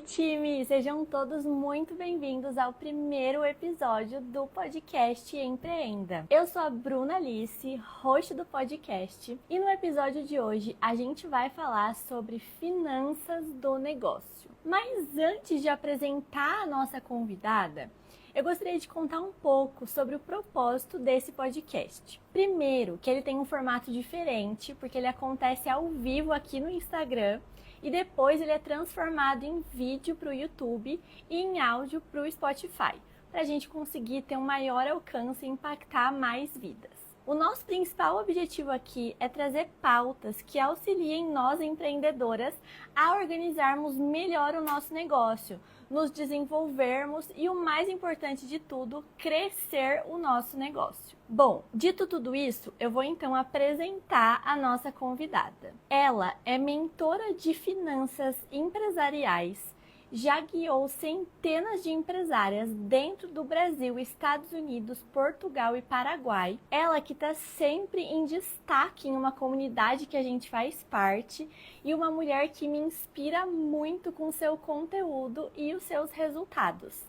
time! Sejam todos muito bem-vindos ao primeiro episódio do podcast Empreenda. Eu sou a Bruna Alice, host do podcast, e no episódio de hoje a gente vai falar sobre finanças do negócio. Mas antes de apresentar a nossa convidada, eu gostaria de contar um pouco sobre o propósito desse podcast. Primeiro, que ele tem um formato diferente, porque ele acontece ao vivo aqui no Instagram, e depois ele é transformado em vídeo para o YouTube e em áudio para o Spotify, para a gente conseguir ter um maior alcance e impactar mais vidas. O nosso principal objetivo aqui é trazer pautas que auxiliem nós empreendedoras a organizarmos melhor o nosso negócio, nos desenvolvermos e, o mais importante de tudo, crescer o nosso negócio. Bom, dito tudo isso, eu vou então apresentar a nossa convidada. Ela é mentora de finanças empresariais, já guiou centenas de empresárias dentro do Brasil, Estados Unidos, Portugal e Paraguai. Ela que está sempre em destaque em uma comunidade que a gente faz parte e uma mulher que me inspira muito com seu conteúdo e os seus resultados.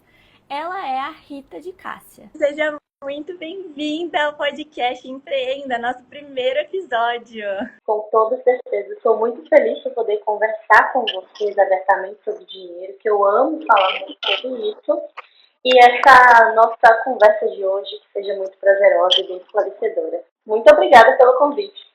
Ela é a Rita de Cássia. Seja muito bem-vinda ao podcast Empreenda, nosso primeiro episódio. Com toda certeza. Estou muito feliz de poder conversar com vocês abertamente sobre dinheiro, que eu amo falar muito sobre isso. E essa nossa conversa de hoje que seja muito prazerosa e bem esclarecedora. Muito obrigada pelo convite.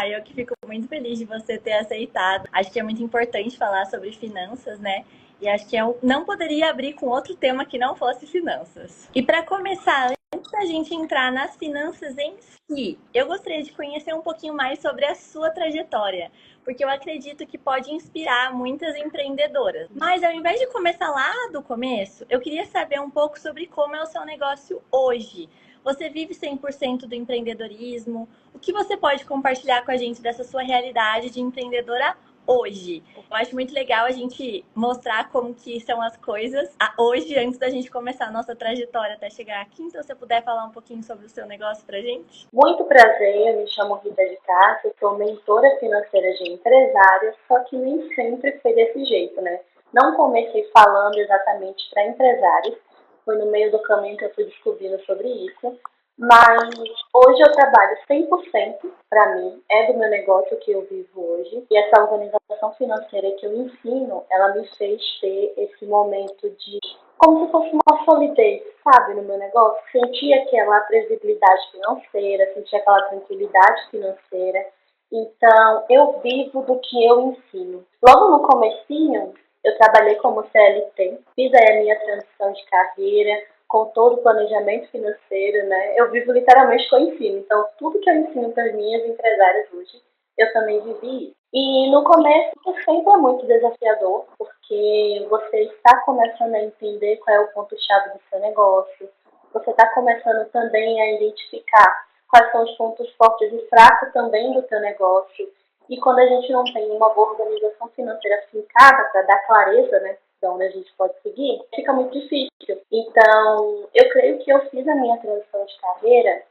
Eu que fico muito feliz de você ter aceitado. Acho que é muito importante falar sobre finanças, né? E acho que eu não poderia abrir com outro tema que não fosse finanças. E para começar, antes da gente entrar nas finanças em si, eu gostaria de conhecer um pouquinho mais sobre a sua trajetória, porque eu acredito que pode inspirar muitas empreendedoras. Mas ao invés de começar lá do começo, eu queria saber um pouco sobre como é o seu negócio hoje. Você vive 100% do empreendedorismo? O que você pode compartilhar com a gente dessa sua realidade de empreendedora hoje? Eu acho muito legal a gente mostrar como que são as coisas hoje, antes da gente começar a nossa trajetória até chegar aqui. Então, se você puder falar um pouquinho sobre o seu negócio pra gente. Muito prazer, eu me chamo Rita de Cássia, sou mentora financeira de empresárias, só que nem sempre foi desse jeito, né? Não comecei falando exatamente para empresários, foi no meio do caminho que eu fui descobrindo sobre isso. Mas hoje eu trabalho 100% para mim, é do meu negócio que eu vivo hoje. E essa organização financeira que eu ensino, ela me fez ter esse momento de, como se fosse uma solidez, sabe, no meu negócio. Sentir aquela previsibilidade financeira, sentir aquela tranquilidade financeira. Então, eu vivo do que eu ensino. Logo no comecinho, eu trabalhei como CLT, fiz aí a minha transição de carreira, com todo o planejamento financeiro, né? Eu vivo literalmente com o ensino. Então, tudo que eu ensino para as minhas empresárias hoje, eu também vivi isso. E no começo sempre é muito desafiador, porque você está começando a entender qual é o ponto-chave do seu negócio, você está começando também a identificar quais são os pontos fortes e fracos também do seu negócio. E quando a gente não tem uma boa organização financeira fincada para dar clareza, né, de onde a gente pode seguir, fica muito difícil. Então, eu creio que eu fiz a minha transição de carreira,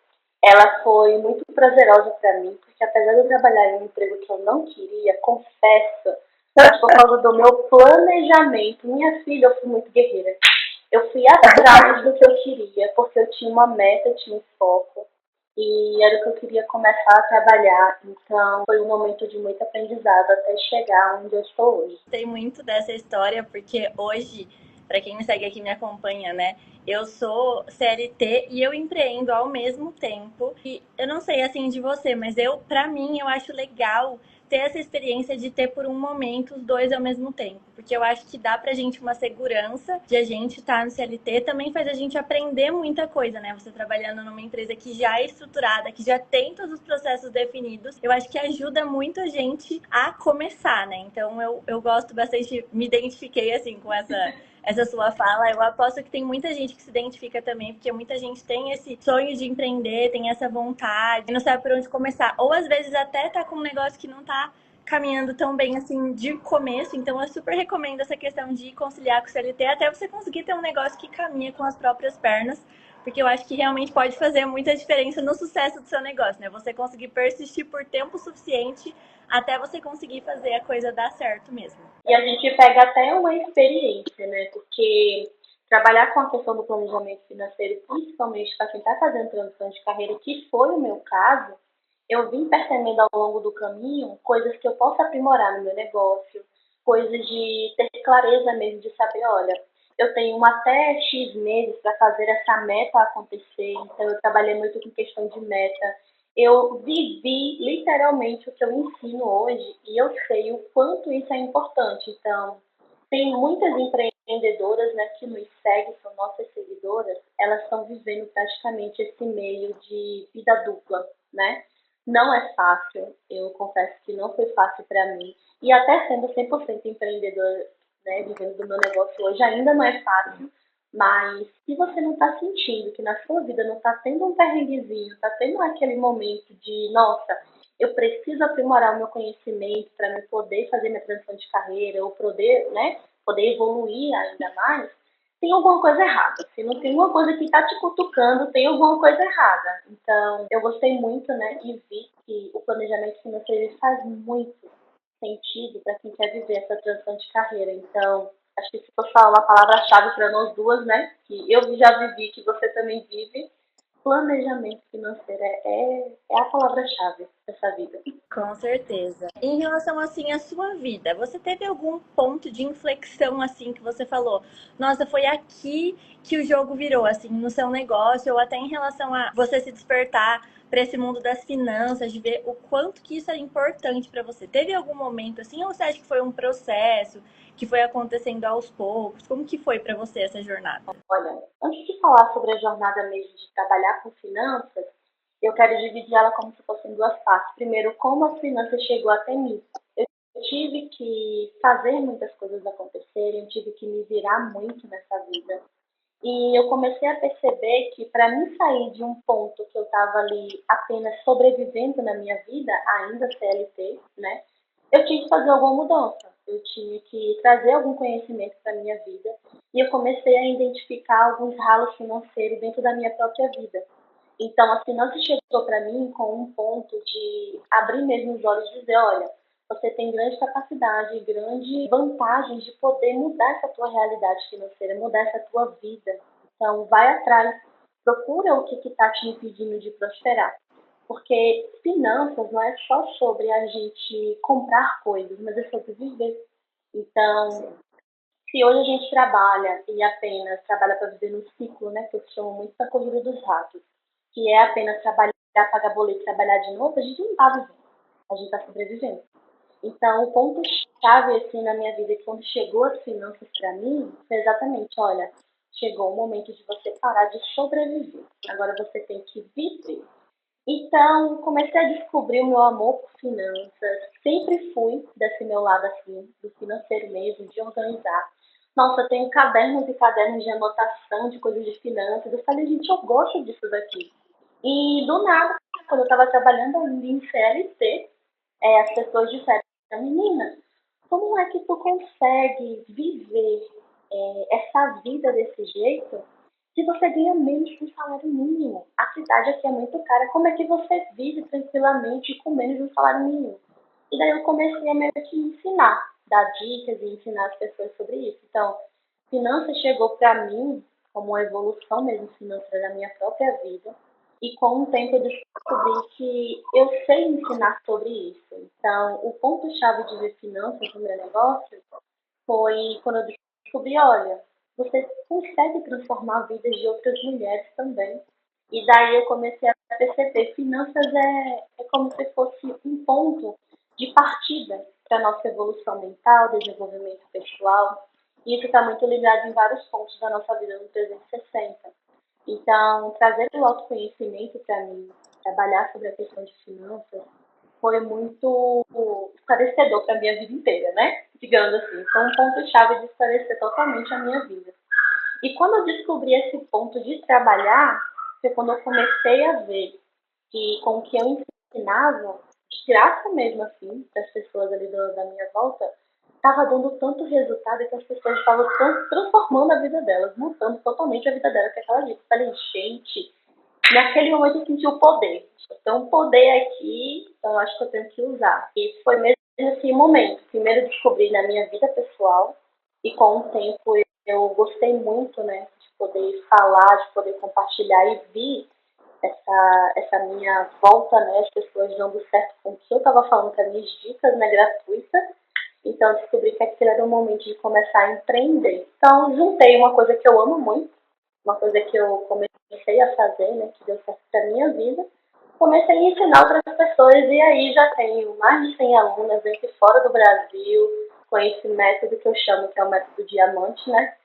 ela foi muito prazerosa para mim, porque apesar de eu trabalhar em um emprego que eu não queria, confesso, mas por causa do meu planejamento, minha filha, eu fui muito guerreira. Eu fui atrás do que eu queria, porque eu tinha uma meta, eu tinha um foco. E era o que eu queria começar a trabalhar. Então, foi um momento de muito aprendizado até chegar onde eu estou hoje. Gostei muito dessa história, porque hoje, para quem me segue aqui e me acompanha, né? Eu sou CLT e eu empreendo ao mesmo tempo. E eu não sei assim de você, mas para mim, eu acho legal ter essa experiência de ter por um momento os dois ao mesmo tempo. Porque eu acho que dá pra gente uma segurança de a gente estar no CLT, também faz a gente aprender muita coisa, né? Você trabalhando numa empresa que já é estruturada, que já tem todos os processos definidos, eu acho que ajuda muito a gente a começar, né? Então eu gosto bastante, me identifiquei assim com essa sua fala. Eu aposto que tem muita gente que se identifica também, porque muita gente tem esse sonho de empreender, tem essa vontade, não sabe por onde começar. Ou às vezes até tá com um negócio que não tá caminhando tão bem assim de começo. Então eu super recomendo essa questão de conciliar com o CLT, até você conseguir ter um negócio que caminha com as próprias pernas, porque eu acho que realmente pode fazer muita diferença no sucesso do seu negócio, né? Você conseguir persistir por tempo suficiente até você conseguir fazer a coisa dar certo mesmo. E a gente pega até uma experiência, né? Porque trabalhar com a questão do planejamento financeiro, principalmente para quem está fazendo transição de carreira, que foi o meu caso, eu vim percebendo ao longo do caminho coisas que eu posso aprimorar no meu negócio, coisas de ter clareza mesmo, de saber, olha, eu tenho até X meses para fazer essa meta acontecer, então eu trabalhei muito com questão de meta. Eu vivi literalmente o que eu ensino hoje e eu sei o quanto isso é importante. Então, tem muitas empreendedoras, né, que nos seguem, são nossas seguidoras, elas estão vivendo praticamente esse meio de vida dupla, né? Não é fácil, eu confesso que não foi fácil para mim. E até sendo 100% empreendedora, né, vivendo do meu negócio hoje, ainda não é fácil. Mas se você não está sentindo que na sua vida não está tendo um perrenguezinho, está tendo aquele momento de, nossa, eu preciso aprimorar o meu conhecimento para me poder fazer minha transição de carreira, ou poder, né, poder evoluir ainda mais, tem alguma coisa errada. Se não tem uma coisa que está te cutucando, tem alguma coisa errada. Então, eu gostei muito, né, e vi que o planejamento financeiro faz muito sentido para quem quer viver essa transição de carreira. Então, acho que se fosse falar uma palavra-chave para nós duas, né, que eu já vivi, que você também vive, planejamento financeiro é a palavra-chave dessa vida. Com certeza. Em relação assim à sua vida, você teve algum ponto de inflexão assim que você falou? Nossa, foi aqui que o jogo virou assim no seu negócio ou até em relação a você se despertar para esse mundo das finanças, de ver o quanto que isso é importante para você. Teve algum momento assim ou você acha que foi um processo que foi acontecendo aos poucos? Como que foi para você essa jornada? Olha, antes de falar sobre a jornada mesmo de trabalhar com finanças, eu quero dividir ela como se fossem duas partes. Primeiro, como a finança chegou até mim. Eu tive que fazer muitas coisas acontecerem, eu tive que me virar muito nessa vida. E eu comecei a perceber que para mim sair de um ponto que eu estava ali apenas sobrevivendo na minha vida, ainda CLT, né? Eu tinha que fazer alguma mudança. Eu tinha que trazer algum conhecimento para minha vida. E eu comecei a identificar alguns ralos financeiros dentro da minha própria vida. Então, a finança chegou para mim com um ponto de abrir mesmo os olhos e dizer, olha, você tem grande capacidade, grande vantagem de poder mudar essa tua realidade financeira, mudar essa tua vida. Então, vai atrás, procura o que está te impedindo de prosperar. Porque finanças não é só sobre a gente comprar coisas, mas é sobre viver. Então, se hoje a gente trabalha e apenas trabalha para viver no ciclo, né, que eu chamo muito da corrida dos ratos, que é apenas trabalhar, pagar boleto, trabalhar de novo, a gente não está vivendo, a gente está sobrevivendo. Então, o ponto-chave, assim, na minha vida, que quando chegou as finanças para mim, foi exatamente, olha, chegou o momento de você parar de sobreviver. Agora você tem que viver. Então, comecei a descobrir o meu amor por finanças. Sempre fui desse meu lado, assim, do financeiro mesmo, de organizar. Nossa, eu tenho cadernos e cadernos de anotação de coisas de finanças. Eu falei, gente, eu gosto disso daqui. E, do nada, quando eu estava trabalhando ainda em CLT, as pessoas disseram, menina, como é que tu consegue viver essa vida desse jeito se você ganha menos que um salário mínimo? A cidade aqui é muito cara, como é que você vive tranquilamente com menos de um salário mínimo? E daí eu comecei a meio que ensinar, dar dicas e ensinar as pessoas sobre isso. Então, finanças chegou para mim como uma evolução mesmo financeira da minha própria vida. E com o tempo eu descobri que eu sei ensinar sobre isso. Então, o ponto-chave de ver finanças no meu negócio foi quando eu descobri, olha, você consegue transformar vidas de outras mulheres também. E daí eu comecei a perceber que finanças é como se fosse um ponto de partida para a nossa evolução mental, desenvolvimento pessoal. E isso está muito ligado em vários pontos da nossa vida no 360. Então, trazer o autoconhecimento para mim, trabalhar sobre a questão de finanças, foi muito esclarecedor para a minha vida inteira, né? Digamos assim, foi um ponto-chave de esclarecer totalmente a minha vida. E quando eu descobri esse ponto de trabalhar, foi quando eu comecei a ver que com o que eu ensinava, de graça mesmo assim, das pessoas ali da minha volta, estava dando tanto resultado que as pessoas estavam transformando a vida delas, mudando totalmente a vida delas, que aquela gente. Eu falei, gente, naquele momento eu senti o poder. Eu tenho um poder aqui, então eu acho que eu tenho que usar. E foi mesmo nesse momento. Primeiro descobri na minha vida pessoal e com o tempo eu gostei muito, né, de poder falar, de poder compartilhar e vi essa minha volta, né, as pessoas dando certo com o que eu estava falando, com as minhas dicas, né, gratuitas. Então eu descobri que aquele era o momento de começar a empreender. Então juntei uma coisa que eu amo muito, uma coisa que eu comecei a fazer, né, que deu certo para minha vida. Comecei a ensinar outras pessoas e aí já tenho mais de 100 alunas dentro e fora do Brasil com esse método que eu chamo que é o método diamante, né?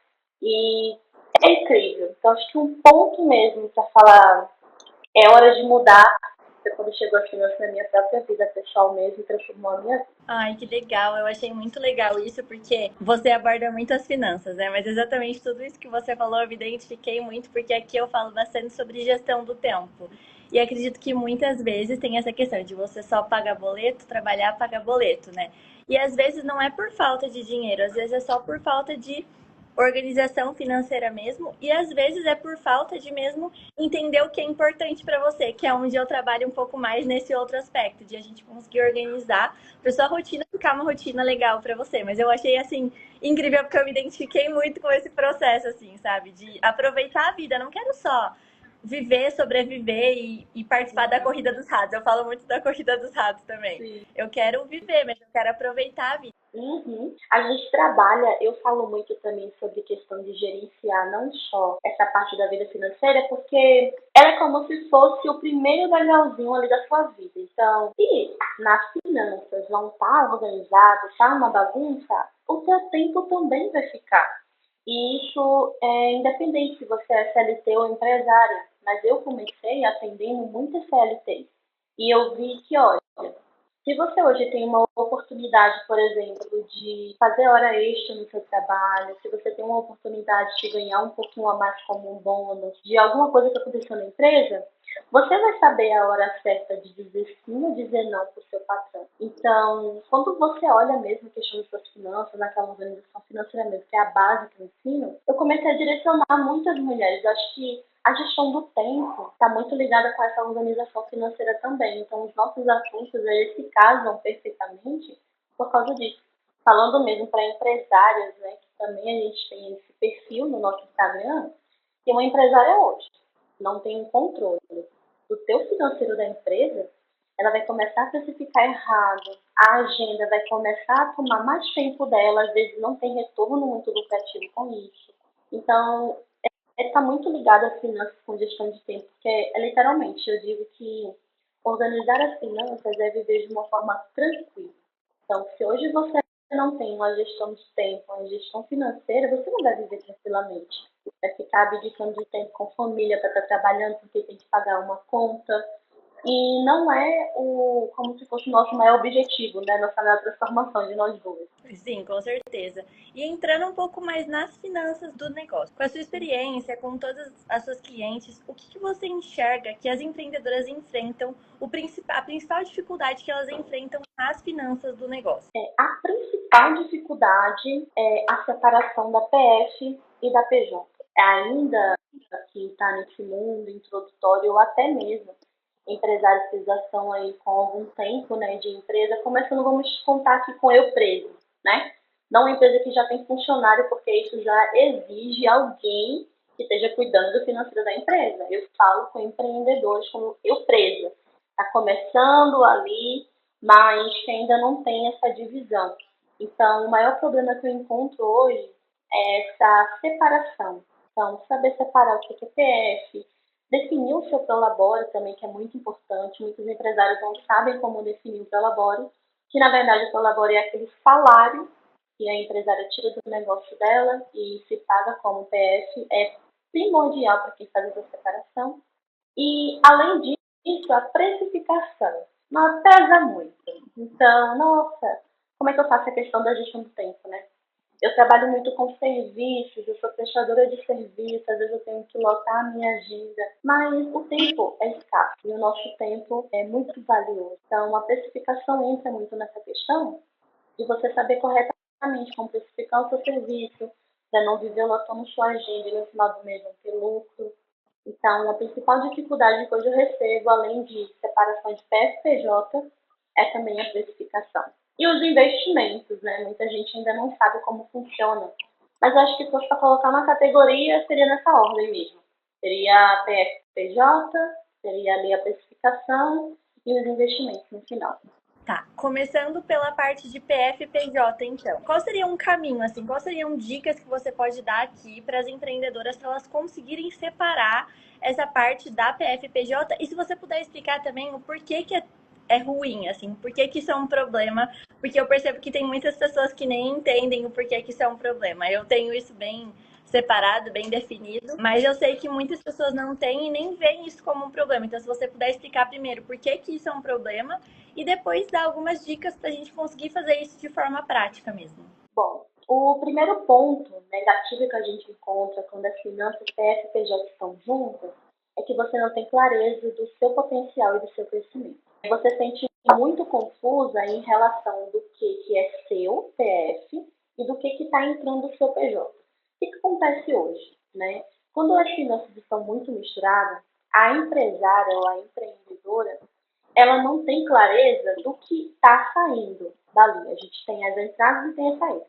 E é incrível. Então acho que um ponto mesmo para falar é hora de mudar foi quando chegou a finança na minha própria vida pessoal mesmo e transformou a minha vida. Ai, que legal. Eu achei muito legal isso, porque você aborda muito as finanças, né? Mas exatamente tudo isso que você falou, eu me identifiquei muito, porque aqui eu falo bastante sobre gestão do tempo. E acredito que muitas vezes tem essa questão de você só pagar boleto, trabalhar, pagar boleto, né? E às vezes não é por falta de dinheiro, às vezes é só por falta de organização financeira mesmo, e às vezes é por falta de mesmo entender o que é importante para você, que é onde eu trabalho um pouco mais nesse outro aspecto, de a gente conseguir organizar para sua rotina ficar uma rotina legal para você. Mas eu achei assim incrível porque eu me identifiquei muito com esse processo, assim, sabe, de aproveitar a vida. Eu não quero só viver, sobreviver e participar da corrida dos ratos. Eu falo muito da corrida dos ratos também. Sim. Eu quero viver, mas eu quero aproveitar a vida. Uhum. A gente trabalha, eu falo muito também sobre questão de gerenciar não só essa parte da vida financeira, porque ela é como se fosse o primeiro degrauzinho ali da sua vida. Então, se nas finanças não tá organizado, tá uma bagunça, o seu tempo também vai ficar. E isso é independente se você é CLT ou empresária, mas eu comecei atendendo muitas CLTs. E eu vi que, olha, se você hoje tem uma oportunidade, por exemplo, de fazer hora extra no seu trabalho, se você tem uma oportunidade de ganhar um pouquinho a mais como um bônus, de alguma coisa que aconteceu na empresa, você vai saber a hora certa de dizer sim ou dizer não para o seu patrão. Então, quando você olha mesmo a questão das suas finanças, naquela organização financeira mesmo, que é a base que eu ensino, eu comecei a direcionar muitas mulheres. Eu acho que a gestão do tempo está muito ligada com essa organização financeira também. Então, os nossos assuntos eles se casam perfeitamente por causa disso. Falando mesmo para empresárias, né, que também a gente tem esse perfil no nosso Instagram, que uma empresária hoje não tem um controle do teu financeiro da empresa, ela vai começar a precificar errado, a agenda vai começar a tomar mais tempo dela, às vezes não tem retorno muito lucrativo com isso. Então, está muito ligado às finanças com gestão de tempo, porque literalmente eu digo que organizar as finanças é viver de uma forma tranquila. Então, se hoje você não tem uma gestão de tempo, uma gestão financeira, você não vai viver tranquilamente. Vai ficar abdicando de tempo com família para estar trabalhando porque tem que pagar uma conta. E não é como se fosse o nosso maior objetivo, né? Nossa maior transformação de nós duas. Sim, com certeza. E entrando um pouco mais nas finanças do negócio, com a sua experiência, com todas as suas clientes, o que você enxerga que as empreendedoras enfrentam, a principal dificuldade que elas enfrentam nas finanças do negócio? A principal dificuldade é a separação da PF e da PJ. Ainda quem está nesse mundo introdutório ou até mesmo empresários que já estão aí com algum tempo, né, de empresa, começando, vamos contar aqui com eu preso, né? Não uma empresa que já tem funcionário, porque isso já exige alguém que esteja cuidando do financeiro da empresa. Eu falo com empreendedores como eu presa. Está começando ali, mas que ainda não tem essa divisão. Então, o maior problema que eu encontro hoje é essa separação. Então, saber separar o que é PF, definir o seu prolabore também, que é muito importante. Muitos empresários não sabem como definir o prolabore, que na verdade o prolabore é aquele salário que a empresária tira do negócio dela e se paga como PF. É primordial para quem faz essa separação. E, além disso, a precificação. Não pesa muito. Então, nossa, como é que eu faço a questão da gestão do tempo, né? Eu trabalho muito com serviços, eu sou prestadora de serviço, às vezes eu tenho que lotar a minha agenda, mas o tempo é escasso e o nosso tempo é muito valioso. Então, a precificação entra muito nessa questão de você saber corretamente exatamente como precificar o seu serviço, para não viver lotando sua agenda e no final do mês não ter lucro. Então, a principal dificuldade que hoje eu recebo, além de separação de PSPJ, é também a precificação. E os investimentos, né? Muita gente ainda não sabe como funciona. Mas eu acho que se fosse para colocar uma categoria, seria nessa ordem mesmo. Seria a PSPJ, seria ali a precificação e os investimentos no final. Tá, começando pela parte de PF/PJ, então. Qual seria um caminho, assim, quais seriam dicas que você pode dar aqui para as empreendedoras para elas conseguirem separar essa parte da PF/PJ? E se você puder explicar também o porquê que é ruim, assim, por que isso é um problema? Porque eu percebo que tem muitas pessoas que nem entendem o porquê que isso é um problema. Eu tenho isso bem separado, bem definido, mas eu sei que muitas pessoas não têm e nem veem isso como um problema. Então, se você puder explicar primeiro por que isso é um problema e depois dar algumas dicas para a gente conseguir fazer isso de forma prática mesmo. Bom, o primeiro ponto negativo que a gente encontra quando as finanças PF e PJ estão juntas é que você não tem clareza do seu potencial e do seu crescimento. Você se sente muito confusa em relação do que é seu PF e do que está entrando no seu PJ. O que acontece hoje, né? Quando as finanças estão muito misturadas, a empresária ou a empreendedora ela não tem clareza do que está saindo dali. A gente tem as entradas e tem as saídas.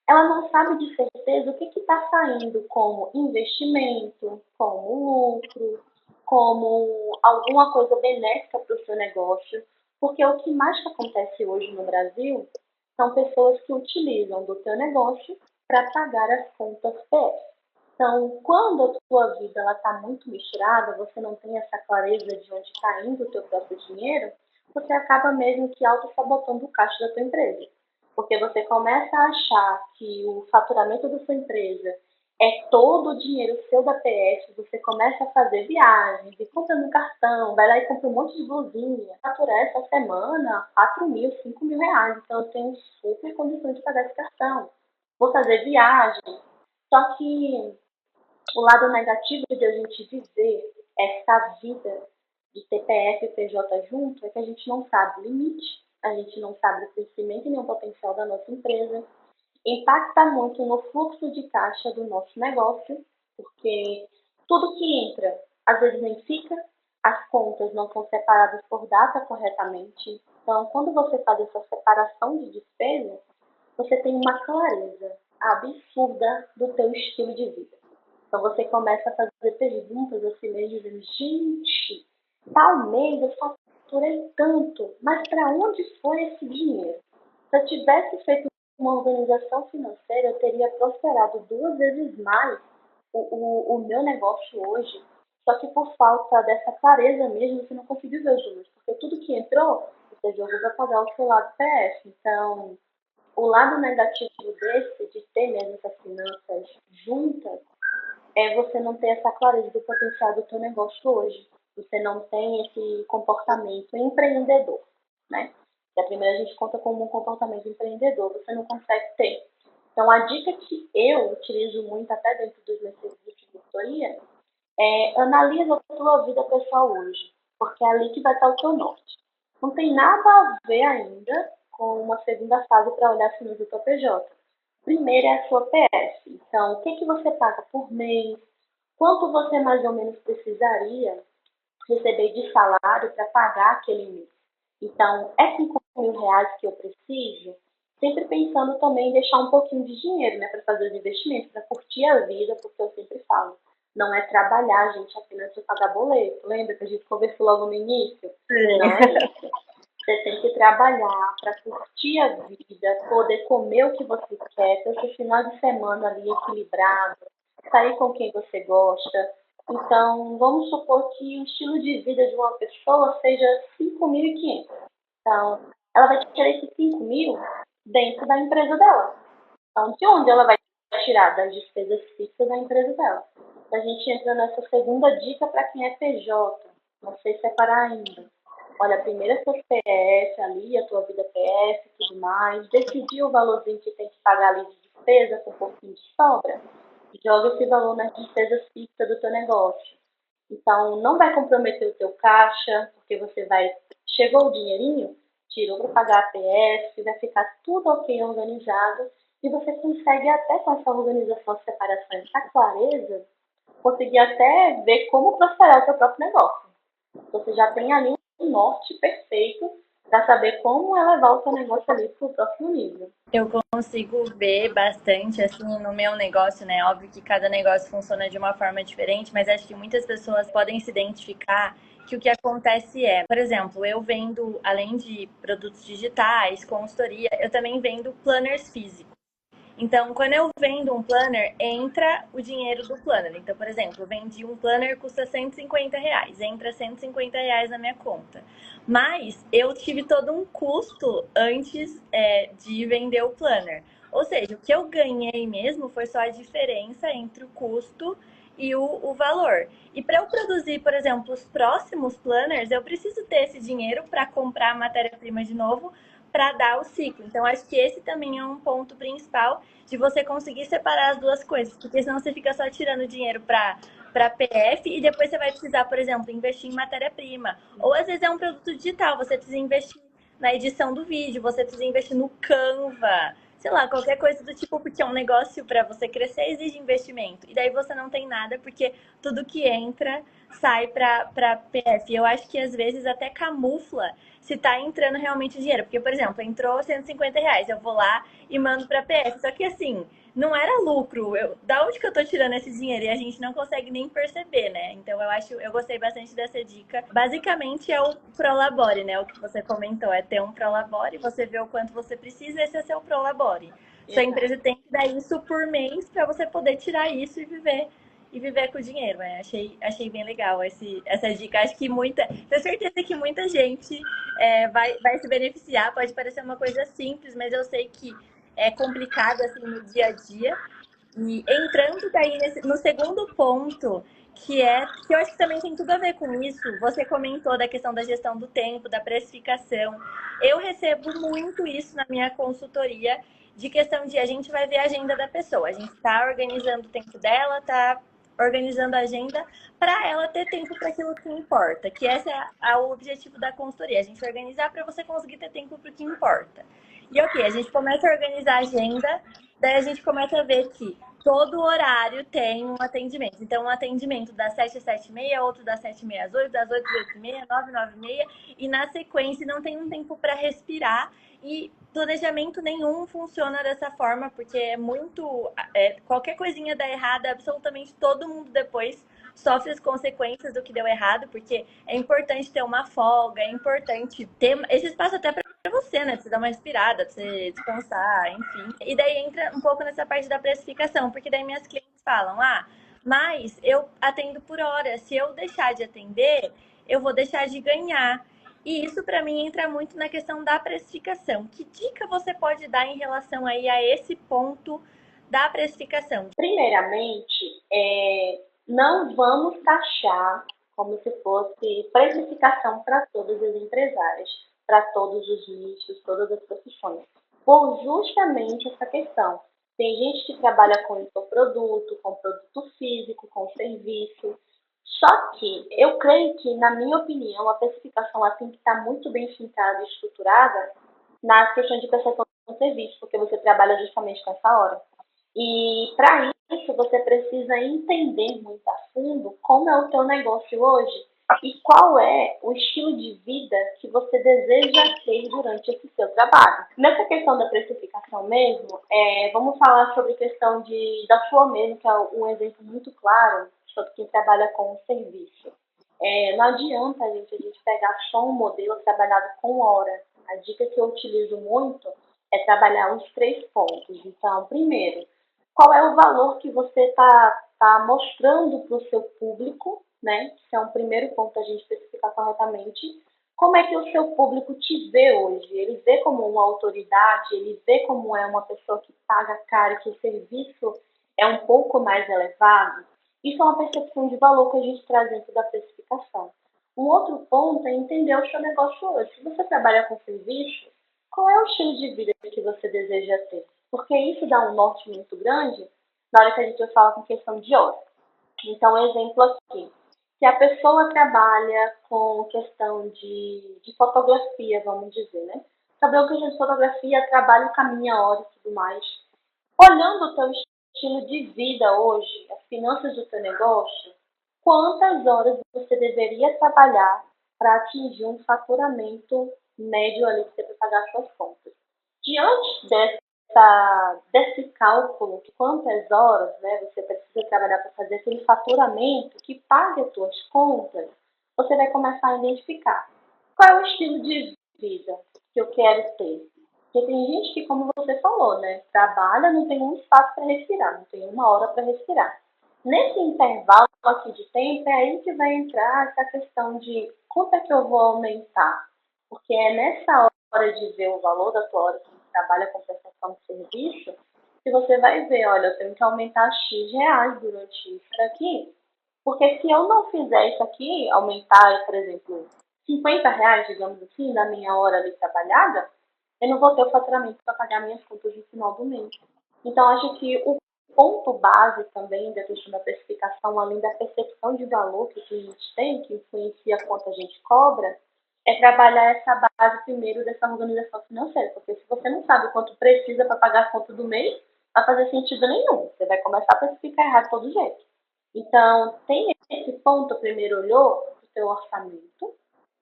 Ela não sabe de certeza o que está saindo como investimento, como lucro, como alguma coisa benéfica para o seu negócio, porque o que mais acontece hoje no Brasil são pessoas que utilizam do seu negócio para pagar as contas PF. Então, quando a sua vida está muito misturada, você não tem essa clareza de onde está indo o teu próprio dinheiro, você acaba mesmo que auto-sabotando o caixa da tua empresa. Porque você começa a achar que o faturamento da sua empresa é todo o dinheiro seu da PS, você começa a fazer viagens e compra no cartão, vai lá e compra um monte de blusinha. Faturar essa semana 4 mil, 5 mil reais, então eu tenho super condições de pagar esse cartão. Vou fazer viagem. Só que o lado negativo de a gente viver essa vida de TPF e PJ junto é que a gente não sabe o limite, a gente não sabe o crescimento e nem o potencial da nossa empresa. Impacta muito no fluxo de caixa do nosso negócio, porque tudo que entra às vezes nem fica, as contas não são separadas por data corretamente. Então, quando você faz essa separação de despesas, você tem uma clareza absurda do teu estilo de vida. Então você começa a fazer perguntas assim mesmo, dizendo, gente, tal mês eu faturei tanto, mas para onde foi esse dinheiro? Se eu tivesse feito uma organização financeira, eu teria prosperado 2 vezes mais o meu negócio hoje. Só que por falta dessa clareza mesmo, você não conseguiu ver os números, porque tudo que entrou, você jogou para pagar o seu lado PF. Então, o lado negativo desse, de ter mesmo essas finanças juntas, é você não ter essa clareza do potencial do teu negócio hoje. Você não tem esse comportamento empreendedor, né? Que a primeira a gente conta como um comportamento empreendedor, você não consegue ter. Então, a dica que eu utilizo muito até dentro dos meus serviços de consultoria é analisa a tua vida pessoal hoje, porque é ali que vai estar o teu norte. Não tem nada a ver ainda com uma segunda fase para olhar a finanças do teu PJ. Primeiro é a sua PF. Então, o que você paga por mês? Quanto você mais ou menos precisaria receber de salário para pagar aquele mês? Então, é 5 mil reais que eu preciso? Sempre pensando também em deixar um pouquinho de dinheiro, né, para fazer os investimentos, para curtir a vida, porque eu sempre falo, não é trabalhar, gente, apenas para pagar boleto. Lembra que a gente conversou logo no início? Sim. Não é isso. Você tem que trabalhar para curtir a vida, poder comer o que você quer, ter o seu final de semana ali equilibrado, sair com quem você gosta. Então, vamos supor que o estilo de vida de uma pessoa seja 5.500. Então, ela vai querer esses 5 mil dentro da empresa dela. Então, de onde ela vai tirar? Das despesas fixas da empresa dela. A gente entra nessa segunda dica para quem é PJ. Não sei separar ainda. Olha, primeiro é seu PF ali, a tua vida PF e tudo mais. Decidir o valorzinho que tem que pagar ali de despesa com um pouquinho de sobra. Joga esse valor nas despesas fixas do teu negócio. Então, não vai comprometer o teu caixa, porque você vai... Chegou o dinheirinho, tirou para pagar a PF, vai ficar tudo ok, organizado E você consegue até com essa organização, separação, essa clareza, conseguir até ver como prosperar o seu próprio negócio. Você já tem ali um norte perfeito para saber como elevar o seu negócio ali para o próximo nível. Eu consigo ver bastante, assim, no meu negócio, né? Óbvio que cada negócio funciona de uma forma diferente, mas acho que muitas pessoas podem se identificar que o que acontece é, por exemplo, eu vendo, além de produtos digitais, consultoria, eu também vendo planners físicos. Então, quando eu vendo um planner, entra o dinheiro do planner. Então, por exemplo, eu vendi um planner, custa R$ 150, entra R$ 150 na minha conta. Mas eu tive todo um custo antes de vender o planner. Ou seja, o que eu ganhei mesmo foi só a diferença entre o custo e o valor. E para eu produzir, por exemplo, os próximos planners, eu preciso ter esse dinheiro para comprar a matéria-prima de novo para dar o ciclo. Então, acho que esse também é um ponto principal de você conseguir separar as duas coisas, porque senão você fica só tirando dinheiro para PF e depois você vai precisar, por exemplo, investir em matéria-prima. Ou às vezes é um produto digital, você precisa investir na edição do vídeo, você precisa investir no Canva, sei lá, qualquer coisa do tipo, porque é um negócio para você crescer exige investimento. E daí você não tem nada, porque tudo que entra sai para PF. Eu acho que às vezes até camufla se tá entrando realmente dinheiro. Porque, por exemplo, entrou R$ 150, eu vou lá e mando para PF. Só que assim, não era lucro. Da onde que eu tô tirando esse dinheiro? E a gente não consegue nem perceber, né? Então eu gostei bastante dessa dica. Basicamente é o Prolabore, né? O que você comentou, é ter um Prolabore, você vê o quanto você precisa, esse é seu Prolabore. Sua empresa tem que dar isso por mês para você poder tirar isso e viver com o dinheiro. Né? Achei bem legal essa dica. Acho que tenho certeza que muita gente vai se beneficiar. Pode parecer uma coisa simples, mas eu sei que é complicado assim no dia a dia. E entrando daí no segundo ponto, que eu acho que também tem tudo a ver com isso, você comentou da questão da gestão do tempo, da precificação. Eu recebo muito isso na minha consultoria, de questão de a gente vai ver a agenda da pessoa, a gente está organizando o tempo dela, está organizando a agenda para ela ter tempo para aquilo que importa, que esse é o objetivo da consultoria, a gente organizar para você conseguir ter tempo para o que importa. E ok, a gente começa a organizar a agenda, daí a gente começa a ver que todo horário tem um atendimento. Então, um atendimento das 7 às 7h30, outro das 7h30 às 8, das 8 às 8h30, 9 às 9h30, e na sequência não tem um tempo para respirar. E planejamento nenhum funciona dessa forma, porque qualquer coisinha dá errado, absolutamente todo mundo depois sofre as consequências do que deu errado, porque é importante ter uma folga, é importante ter esse espaço até para você, né? Pra você dar uma respirada, pra você descansar, enfim. E daí entra um pouco nessa parte da precificação, porque daí minhas clientes falam, mas eu atendo por hora. Se eu deixar de atender, eu vou deixar de ganhar. E isso para mim entra muito na questão da precificação. Que dica você pode dar em relação aí a esse ponto da precificação? Primeiramente, não vamos taxar como se fosse precificação para todas as empresárias, para todos os nichos, todas as profissões. Por justamente essa questão. Tem gente que trabalha com infoproduto, com produto físico, com serviço. Só que eu creio que, na minha opinião, a precificação ela tem que estar muito bem fincada e estruturada nas questões de prestação de serviço, porque você trabalha justamente com essa hora. E para isso você precisa entender muito a fundo como é o teu negócio hoje e qual é o estilo de vida que você deseja ter durante esse seu trabalho. Nessa questão da precificação mesmo, vamos falar sobre a questão da sua mesmo, que é um exemplo muito claro sobre quem trabalha com um serviço. Não adianta a gente pegar só um modelo trabalhado com hora. A dica que eu utilizo muito é trabalhar os 3 pontos. Então, primeiro, qual é o valor que você está mostrando para o seu público, né? Isso é um primeiro ponto a gente especificar corretamente. Como é que o seu público te vê hoje? Ele vê como uma autoridade, ele vê como é uma pessoa que paga caro, que o serviço é um pouco mais elevado? Isso é uma percepção de valor que a gente traz dentro da precificação. Um outro ponto é entender o seu negócio hoje. Se você trabalha com serviço, qual é o estilo de vida que você deseja ter? Porque isso dá um norte muito grande na hora que a gente fala com questão de hora. Então, exemplo aqui. Se a pessoa trabalha com questão de fotografia, vamos dizer, né? Saber o que a gente fotografia, trabalho, caminha horas e tudo mais. Olhando o teu estilo de vida hoje, as finanças do teu negócio, quantas horas você deveria trabalhar para atingir um faturamento médio ali que você vai pagar suas contas? Diante desse cálculo, de quantas horas, né, você precisa trabalhar para fazer aquele faturamento que pague as suas contas, você vai começar a identificar qual é o estilo de vida que eu quero ter. Porque tem gente que, como você falou, né, trabalha, não tem um espaço para respirar, não tem uma hora para respirar. Nesse intervalo aqui de tempo, é aí que vai entrar essa questão de quanto é que eu vou aumentar. Porque é nessa hora de ver o valor da tua hora que você trabalha com prestação de serviço, que você vai ver, olha, eu tenho que aumentar X reais durante isso aqui. Porque se eu não fizer isso aqui, aumentar, por exemplo, R$ 50, digamos assim, da minha hora ali trabalhada, eu não vou ter o faturamento para pagar minhas contas no final do mês. Então, acho que o ponto base também da questão da precificação, além da percepção de valor que a gente tem, que influencia quanto a gente cobra, é trabalhar essa base primeiro dessa organização financeira. Porque se você não sabe quanto precisa para pagar a conta do mês, não vai fazer sentido nenhum. Você vai começar a precificar errado de todo jeito. Então, tem esse ponto, primeiro olhou o seu orçamento,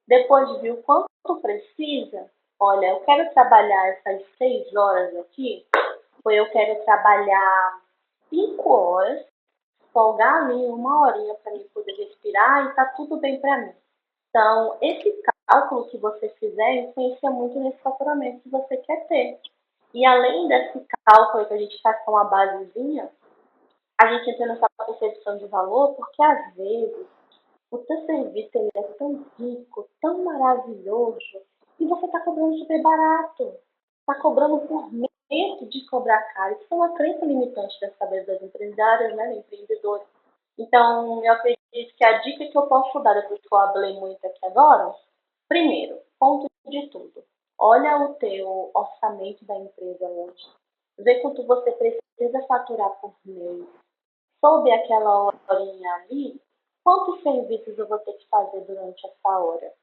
depois viu quanto precisa. Olha, eu quero trabalhar essas 6 horas aqui, ou eu quero trabalhar 5 horas, folgar ali uma horinha para mim poder respirar e tá tudo bem para mim. Então, esse cálculo que você fizer influencia muito nesse faturamento que você quer ter. E além desse cálculo que a gente faz com a basezinha, a gente entra nessa percepção de valor, porque às vezes o teu serviço ele é tão rico, tão maravilhoso, e você está cobrando super barato. Está cobrando por medo de cobrar caro. Isso é uma crença limitante das cabeças das empresárias, né, empreendedores. Então, eu acredito que a dica que eu posso dar, depois que eu falei muito aqui agora, primeiro, ponto de tudo. Olha o teu orçamento da empresa hoje. Vê quanto você precisa faturar por mês. Sob aquela horinha ali, quantos serviços eu vou ter que fazer durante essa hora?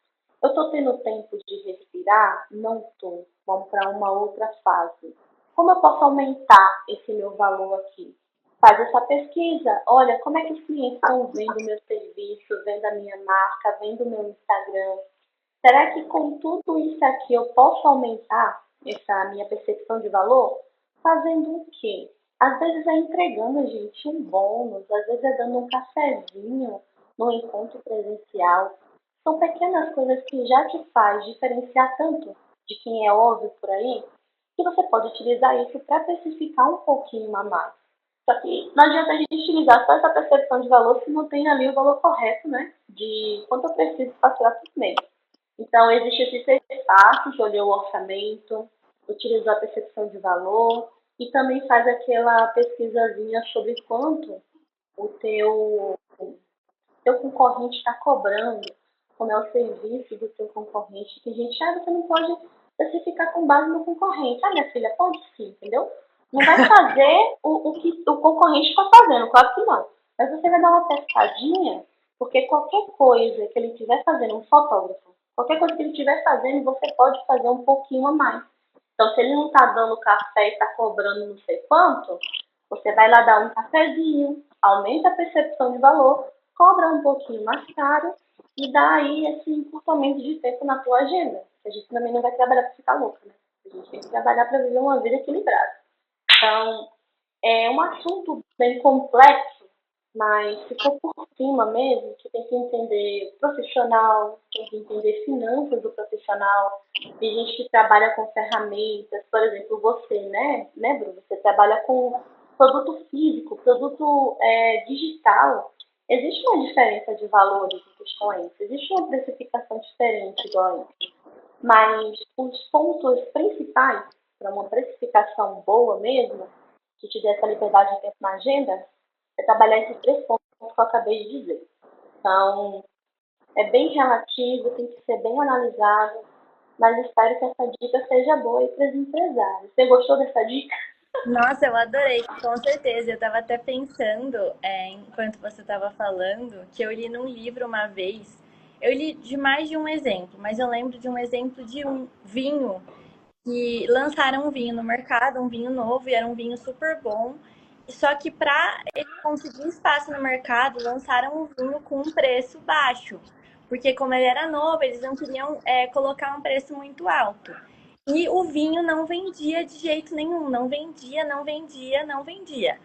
Eu estou tendo tempo de respirar? Não estou. Vamos para uma outra fase. Como eu posso aumentar esse meu valor aqui? Faz essa pesquisa. Olha, como é que os clientes estão vendo o meu serviço, vendo a minha marca, vendo o meu Instagram? Será que com tudo isso aqui eu posso aumentar essa minha percepção de valor? Fazendo o quê? Às vezes é entregando a gente um bônus, às vezes é dando um cafezinho no encontro presencial. São pequenas coisas que já te faz diferenciar tanto de quem é óbvio por aí, que você pode utilizar isso para especificar um pouquinho a mais. Só que não adianta a gente utilizar só essa percepção de valor se não tem ali o valor correto, né? De quanto eu preciso faturar por mês. Então, existe esses 6 passos: olhou o orçamento, utilizou a percepção de valor e também faz aquela pesquisazinha sobre quanto o teu concorrente está cobrando, como é o serviço do teu concorrente. Que gente, você não pode especificar com base no concorrente. Ah, minha filha, pode sim, entendeu? Não vai fazer o que o concorrente está fazendo, claro que não. Mas você vai dar uma pescadinha, porque qualquer coisa que ele estiver fazendo, um fotógrafo, qualquer coisa que ele estiver fazendo, você pode fazer um pouquinho a mais. Então, se ele não está dando café e está cobrando não sei quanto, você vai lá dar um cafezinho, aumenta a percepção de valor, cobra um pouquinho mais caro e dá aí esse encurtamento de tempo na tua agenda. A gente também não vai trabalhar para ficar louca, né? A gente tem que trabalhar para viver uma vida equilibrada. Então, é um assunto bem complexo, mas ficou por cima mesmo, que tem que entender profissional, tem que entender finanças do profissional. Tem gente que trabalha com ferramentas, por exemplo, você, né, Bruno? Você trabalha com produto físico, produto digital. Existe uma diferença de valores em questões, existe uma precificação diferente, igual isso. Mas os pontos principais para uma precificação boa mesmo, que te dê essa liberdade de tempo na agenda, é trabalhar esses 3 pontos que eu acabei de dizer. Então, é bem relativo, tem que ser bem analisado, mas espero que essa dica seja boa para os empresários. Você gostou dessa dica? Nossa, eu adorei, com certeza. Eu estava até pensando, enquanto você estava falando, que eu li num livro uma vez. Eu li de mais de um exemplo, mas eu lembro de um exemplo de um vinho que lançaram um vinho no mercado, um vinho novo, e era um vinho super bom. Só que para ele conseguir espaço no mercado, lançaram um vinho com um preço baixo. Porque como ele era novo, eles não queriam colocar um preço muito alto. E o vinho não vendia de jeito nenhum, não vendia, não vendia, não vendia.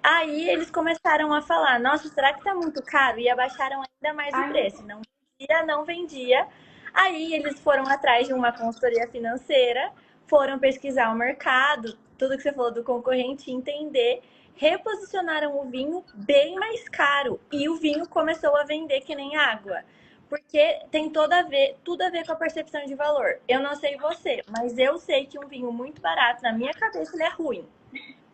Aí eles começaram a falar, nossa, será que tá muito caro? E abaixaram ainda mais o Ai, preço. Não vendia, não vendia. Aí eles foram atrás de uma consultoria financeira, foram pesquisar o mercado, tudo que você falou do concorrente, entender, reposicionaram o vinho bem mais caro e o vinho começou a vender que nem água. Porque tem tudo a ver com a percepção de valor. Eu não sei você, mas eu sei que um vinho muito barato, na minha cabeça, ele é ruim.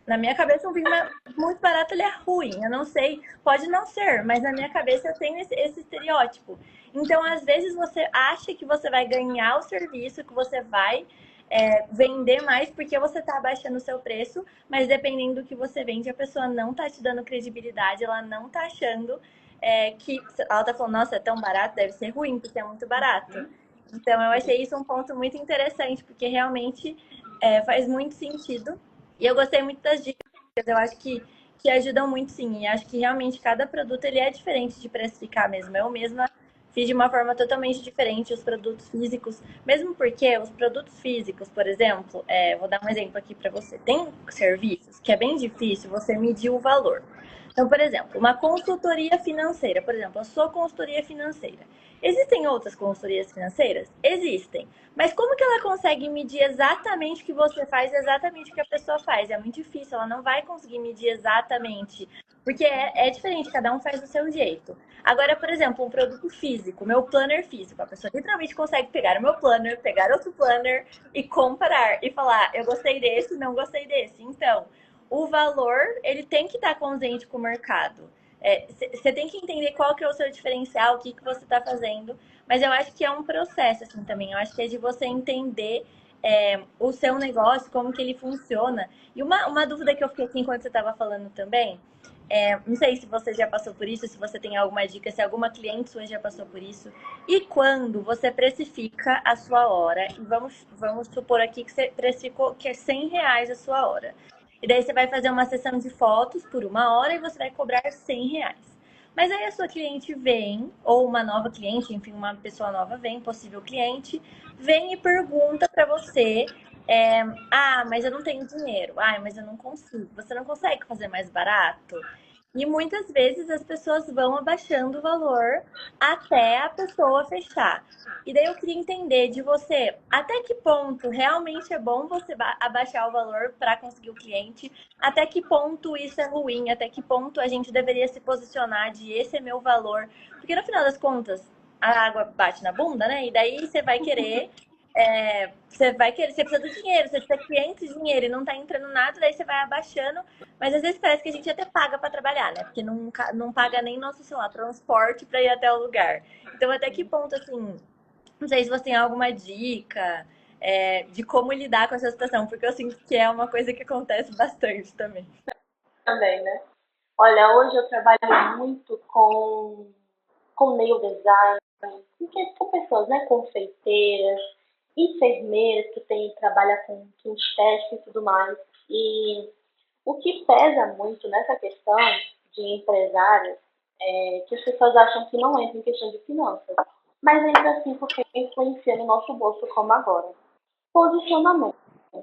Na minha cabeça, um vinho muito barato, ele é ruim. Eu não sei, pode não ser, mas na minha cabeça eu tenho esse estereótipo. Então, às vezes, você acha que você vai ganhar o serviço, que você vai vender mais porque você está abaixando o seu preço, mas dependendo do que você vende, a pessoa não está te dando credibilidade, ela não está achando que. Ela está falando, nossa, é tão barato, deve ser ruim, porque é muito barato. Então, eu achei isso um ponto muito interessante, porque realmente faz muito sentido. E eu gostei muito das dicas, eu acho que ajudam muito sim. E acho que realmente cada produto ele é diferente de precificar mesmo. Eu mesma fiz de uma forma totalmente diferente os produtos físicos, mesmo porque os produtos físicos, por exemplo, vou dar um exemplo aqui para você. Tem serviços que é bem difícil você medir o valor. Então, por exemplo, uma consultoria financeira, por exemplo, a sua consultoria financeira. Existem outras consultorias financeiras? Existem. Mas como que ela consegue medir exatamente o que você faz, exatamente o que a pessoa faz? É muito difícil, ela não vai conseguir medir exatamente, porque é diferente, cada um faz do seu jeito. Agora, por exemplo, um produto físico, meu planner físico, a pessoa literalmente consegue pegar o meu planner, pegar outro planner e comparar e falar, eu gostei desse, não gostei desse. Então, o valor, ele tem que estar condizente com o mercado. Você tem que entender qual que é o seu diferencial, o que, que você está fazendo, mas eu acho que é um processo, assim, também. Eu acho que é de você entender o seu negócio, como que ele funciona. E uma dúvida que eu fiquei aqui enquanto você estava falando também, não sei se você já passou por isso, se você tem alguma dica, se alguma cliente sua já passou por isso. E quando você precifica a sua hora, e vamos supor aqui que você precificou que é R$ 100 a sua hora. E daí você vai fazer uma sessão de fotos por 1 hora e você vai cobrar R$ 100. Mas aí a sua cliente vem, ou uma nova cliente, enfim, uma pessoa nova vem, possível cliente, vem e pergunta para você: mas eu não tenho dinheiro, mas eu não consigo. Você não consegue fazer mais barato? E muitas vezes as pessoas vão abaixando o valor até a pessoa fechar. E daí eu queria entender de você até que ponto realmente é bom você abaixar o valor para conseguir o cliente, até que ponto isso é ruim, até que ponto a gente deveria se posicionar de esse é meu valor. Porque no final das contas, a água bate na bunda, né? E daí você precisa do dinheiro, você precisa de clientes, dinheiro e não tá entrando nada, daí você vai abaixando, mas às vezes parece que a gente até paga para trabalhar, né? Porque não paga nem nosso, sei lá, transporte para ir até o lugar. Então, até que ponto, assim, não sei se você tem alguma dica de como lidar com essa situação, porque eu sinto que é uma coisa que acontece bastante também. também, né? Olha, hoje eu trabalho muito com nail design, com pessoas, né? Confeiteiras, enfermeiras que trabalham com estética e tudo mais. E o que pesa muito nessa questão de empresários é que as pessoas acham que não entra em questão de finanças. Mas entra assim porque influencia no nosso bolso como agora. Posicionamento,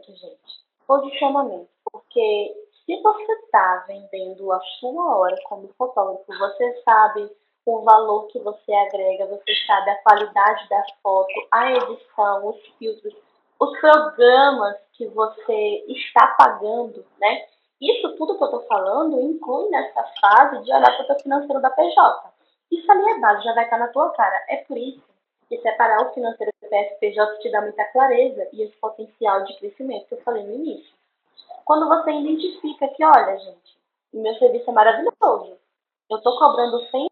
gente. Posicionamento. Porque se você está vendendo a sua hora como fotógrafo, você sabe o valor que você agrega, você sabe a qualidade da foto, a edição, os filtros, os programas que você está pagando, né? Isso tudo que eu estou falando inclui nessa fase de olhar para o teu financeiro da PJ. Isso ali é base, já vai estar na tua cara. É por isso que separar o financeiro do PSPJ te dá muita clareza e esse potencial de crescimento que eu falei no início. Quando você identifica que, olha, gente, o meu serviço é maravilhoso, eu estou cobrando R$ 100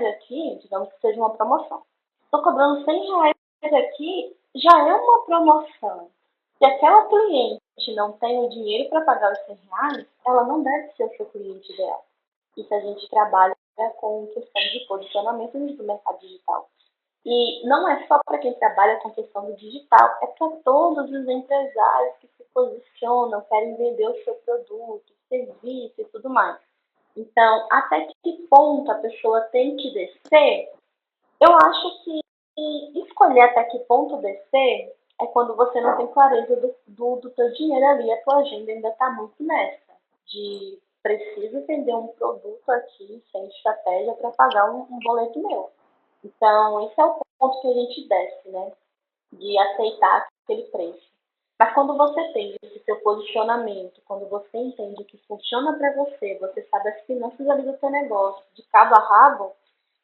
aqui, digamos que seja uma promoção. Estou cobrando R$ 100 aqui, já é uma promoção. Se aquela cliente não tem o dinheiro para pagar os R$ 100, ela não deve ser o seu cliente ideal. Isso a gente trabalha com questão de posicionamento do mercado digital. E não é só para quem trabalha com questão do digital, é para todos os empresários que se posicionam, querem vender o seu produto, serviço e tudo mais. Então, até que ponto a pessoa tem que descer? Eu acho que escolher até que ponto descer é quando você não tem clareza do teu dinheiro ali, a tua agenda ainda está muito nessa, de preciso vender um produto aqui sem estratégia para pagar um boleto meu. Então, esse é o ponto que a gente desce, né? De aceitar aquele preço. Mas quando você tem esse seu posicionamento, quando você entende que funciona para você, você sabe as finanças ali do seu negócio, de cabo a rabo,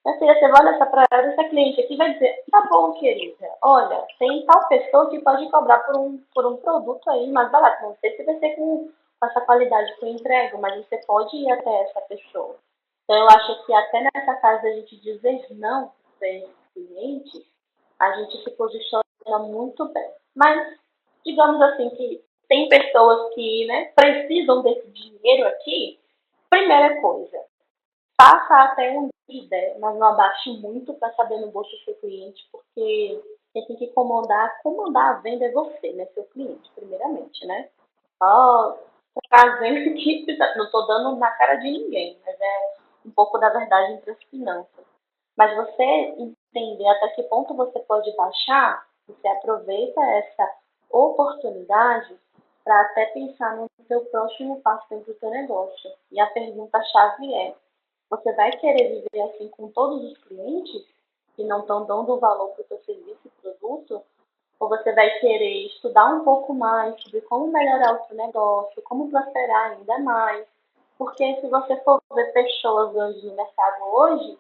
minha filha, você vai olhar essa cliente aqui e vai dizer, tá bom, querida, olha, tem tal pessoa que pode cobrar por um produto aí mais barato. Não sei se vai ser com essa qualidade que eu entrego, mas você pode ir até essa pessoa. Então, eu acho que até nessa fase da gente dizer não para esse cliente, a gente se posiciona muito bem. Mas, digamos assim, que tem pessoas que, né, precisam desse dinheiro aqui. Primeira coisa, faça até um de mas não abaixe muito para saber no bolso do seu cliente, porque quem tem que comandar a venda é você, né, seu cliente, primeiramente, né? Ó, trazendo que não estou dando na cara de ninguém, mas é um pouco da verdade entre as finanças. Mas você entender até que ponto você pode baixar, você aproveita essa oportunidade para até pensar no seu próximo passo dentro do seu negócio. E a pergunta-chave é: você vai querer viver assim com todos os clientes que não estão dando valor para o seu serviço e produto? Ou você vai querer estudar um pouco mais sobre como melhorar o seu negócio, como prosperar ainda mais? Porque se você for ver pessoas grandes no mercado hoje,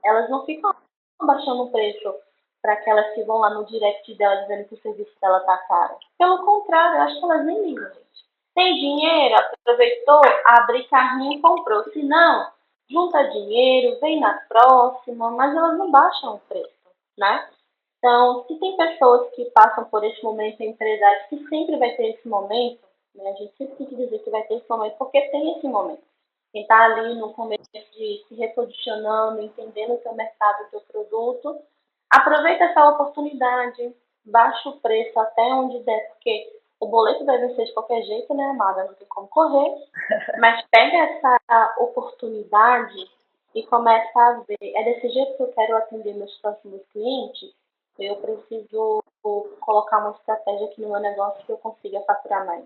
elas não ficam baixando o preço para aquelas que vão lá no direct dela dizendo que o serviço dela tá caro. Pelo contrário, eu acho que elas nem ligam, gente. Tem dinheiro, aproveitou, abre carrinho e comprou. Se não, junta dinheiro, vem na próxima, mas elas não baixam o preço, né? Então, se tem pessoas que passam por esse momento, empresários que sempre vai ter esse momento, né? A gente sempre tem que dizer que vai ter esse momento, porque tem esse momento. Quem está ali no começo de se reposicionando, entendendo o seu mercado, o seu produto, aproveita essa oportunidade, baixa o preço até onde der, porque o boleto vai vencer de qualquer jeito, né, amada? Não tem como correr. Mas pega essa oportunidade e começa a ver. É desse jeito que eu quero atender meus próximos clientes? Eu preciso colocar uma estratégia aqui no meu negócio que eu consiga faturar mais.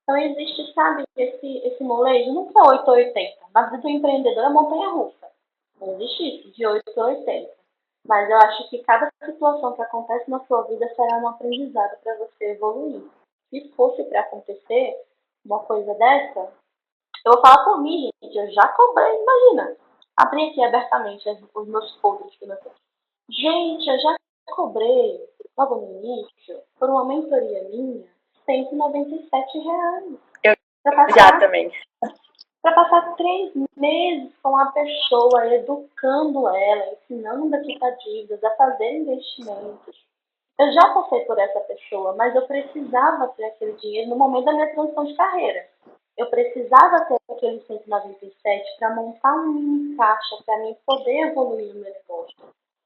Então existe, sabe, esse molejo, nunca é 8 ou 80. Na vida do empreendedor é montanha-russa. Não existe isso, de 8 ou 80. Mas eu acho que cada situação que acontece na sua vida será um aprendizado para você evoluir. Se fosse para acontecer uma coisa dessa, eu vou falar por mim, gente, eu já cobrei, imagina. Abri aqui abertamente os meus podres financeiros. Gente, eu já cobrei, logo no início, por uma mentoria minha, R$ 197. Eu Para já passar, também. para passar 3 meses com a pessoa, educando ela, ensinando a quitar dívidas, a fazer investimentos. Eu já passei por essa pessoa, mas eu precisava ter aquele dinheiro no momento da minha transição de carreira. Eu precisava ter aquele 197 para montar um mini caixa para mim poder evoluir no meu negócio.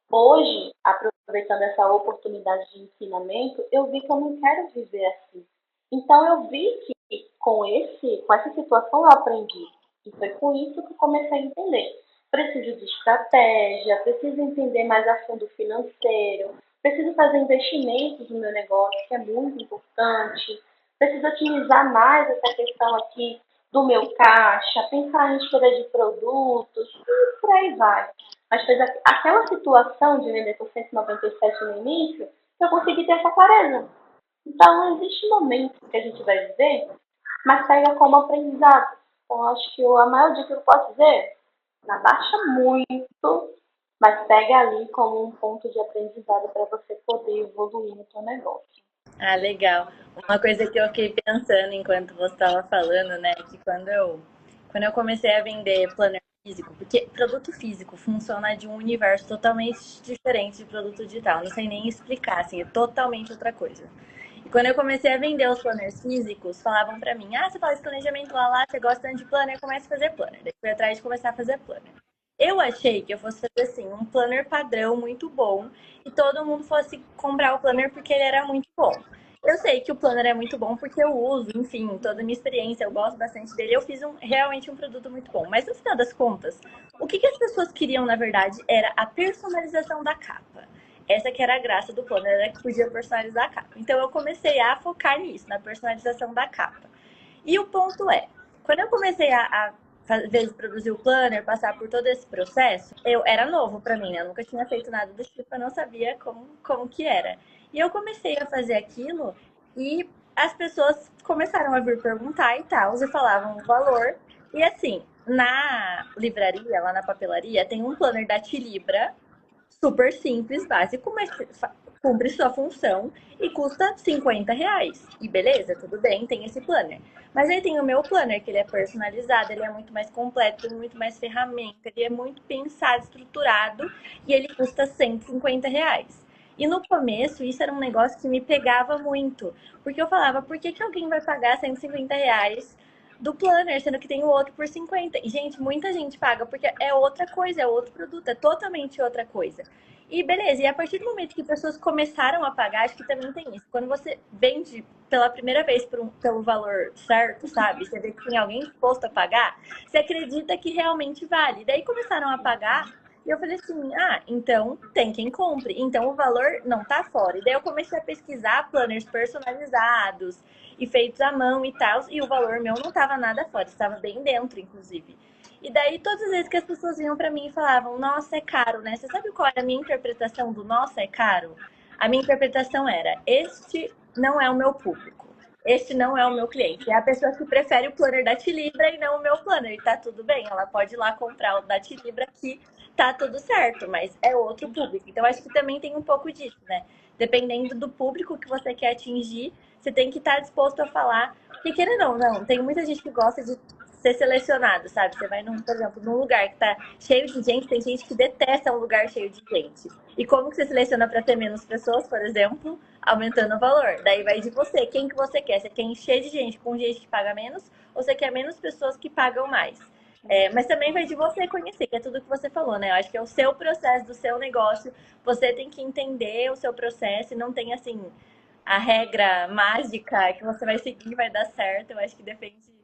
Hoje, aproveitando essa oportunidade de ensinamento, eu vi que eu não quero viver assim. Então eu vi que com essa situação eu aprendi. E foi com isso que eu comecei a entender. Preciso de estratégia, preciso entender mais a fundo o financeiro, preciso fazer investimentos no meu negócio, que é muito importante. Preciso otimizar mais essa questão aqui do meu caixa, pensar em escolha de produtos, e por aí vai. Mas fez aquela situação de vender por 197 no início, eu consegui ter essa clareza. Então, existe momentos que a gente vai viver, mas pega como aprendizado. Então, acho que a maior dica que eu posso dizer, não abaixa muito, mas pega ali como um ponto de aprendizado para você poder evoluir no seu negócio. Ah, legal. Uma coisa que eu fiquei pensando enquanto você estava falando, né, que quando eu comecei a vender planner físico, porque produto físico funciona de um universo totalmente diferente de produto digital. Não sei nem explicar, assim, é totalmente outra coisa. E quando eu comecei a vender os planners físicos, falavam pra mim: ah, você faz planejamento lá, você gosta tanto de planner, comece a fazer planner. Daí fui atrás de começar a fazer planner. Eu achei que eu fosse fazer assim, um planner padrão muito bom e todo mundo fosse comprar o planner porque ele era muito bom. Eu sei que o planner é muito bom porque eu uso, enfim, toda a minha experiência, eu gosto bastante dele. Eu fiz realmente um produto muito bom. Mas no final das contas, o que as pessoas queriam, na verdade, era a personalização da capa. Essa que era a graça do planner, era que podia personalizar a capa. Então eu comecei a focar nisso, na personalização da capa. E o ponto é, quando eu comecei a fazer, produzir o planner, passar por todo esse processo, eu era novo para mim, né? Eu nunca tinha feito nada do tipo, eu não sabia como que era. E eu comecei a fazer aquilo e as pessoas começaram a vir perguntar e tal, e falavam o valor. E assim, na livraria, lá na papelaria, tem um planner da Tilibra, super simples, básico, mas cumpre sua função e custa R$ 50. E beleza, tudo bem, tem esse planner. Mas aí tem o meu planner, que ele é personalizado, ele é muito mais completo, tem muito mais ferramenta, ele é muito pensado, estruturado e ele custa R$ 150. E no começo, isso era um negócio que me pegava muito. Porque eu falava, por que alguém vai pagar R$ 150 do planner, sendo que tem o outro por 50? E, gente, muita gente paga, porque é outra coisa, é outro produto, é totalmente outra coisa. E beleza, e a partir do momento que pessoas começaram a pagar, acho que também tem isso. Quando você vende pela primeira vez pelo valor certo, sabe? Você vê que tem alguém disposto a pagar, você acredita que realmente vale. Daí começaram a pagar, e eu falei assim: ah, então tem quem compre. Então o valor não tá fora. E daí eu comecei a pesquisar planners personalizados e feitos à mão e tal, e o valor meu não tava nada fora, estava bem dentro, inclusive. E daí, todas as vezes que as pessoas vinham pra mim e falavam, nossa, é caro, né? Você sabe qual era a minha interpretação do nossa, é caro? A minha interpretação era, este não é o meu público. Este não é o meu cliente. É a pessoa que prefere o planner da Tilibra e não o meu planner. E tá tudo bem, ela pode ir lá comprar o da Tilibra que tá tudo certo, mas é outro público. Então, acho que também tem um pouco disso, né? Dependendo do público que você quer atingir, você tem que estar disposto a falar. Porque querendo ou não, tem muita gente que gosta de ser selecionado, sabe? Você vai, por exemplo, num lugar que tá cheio de gente, tem gente que detesta um lugar cheio de gente. E como que você seleciona para ter menos pessoas, por exemplo? Aumentando o valor. Daí vai de você. Quem que você quer? Você quer encher de gente com gente que paga menos? Ou você quer menos pessoas que pagam mais? Mas também vai de você conhecer, que é tudo que você falou, né? Eu acho que é o seu processo do seu negócio. Você tem que entender o seu processo e não tem, assim, a regra mágica que você vai seguir e vai dar certo. Eu acho que depende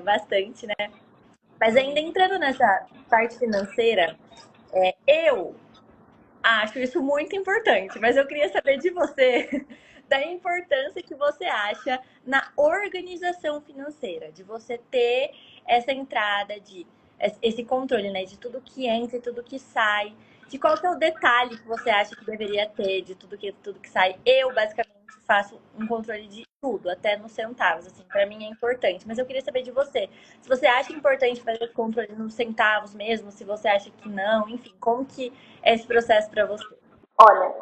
bastante, né? Mas ainda entrando nessa parte financeira, eu acho isso muito importante, mas eu queria saber de você da importância que você acha na organização financeira, de você ter essa entrada, de esse controle, né, de tudo que entra e tudo que sai, de qual que é o detalhe que você acha que deveria ter de tudo que sai. Eu basicamente faço um controle de tudo, até nos centavos, assim, para mim é importante. Mas eu queria saber de você, se você acha importante fazer esse controle nos centavos mesmo, se você acha que não, enfim, como que é esse processo para você? Olha,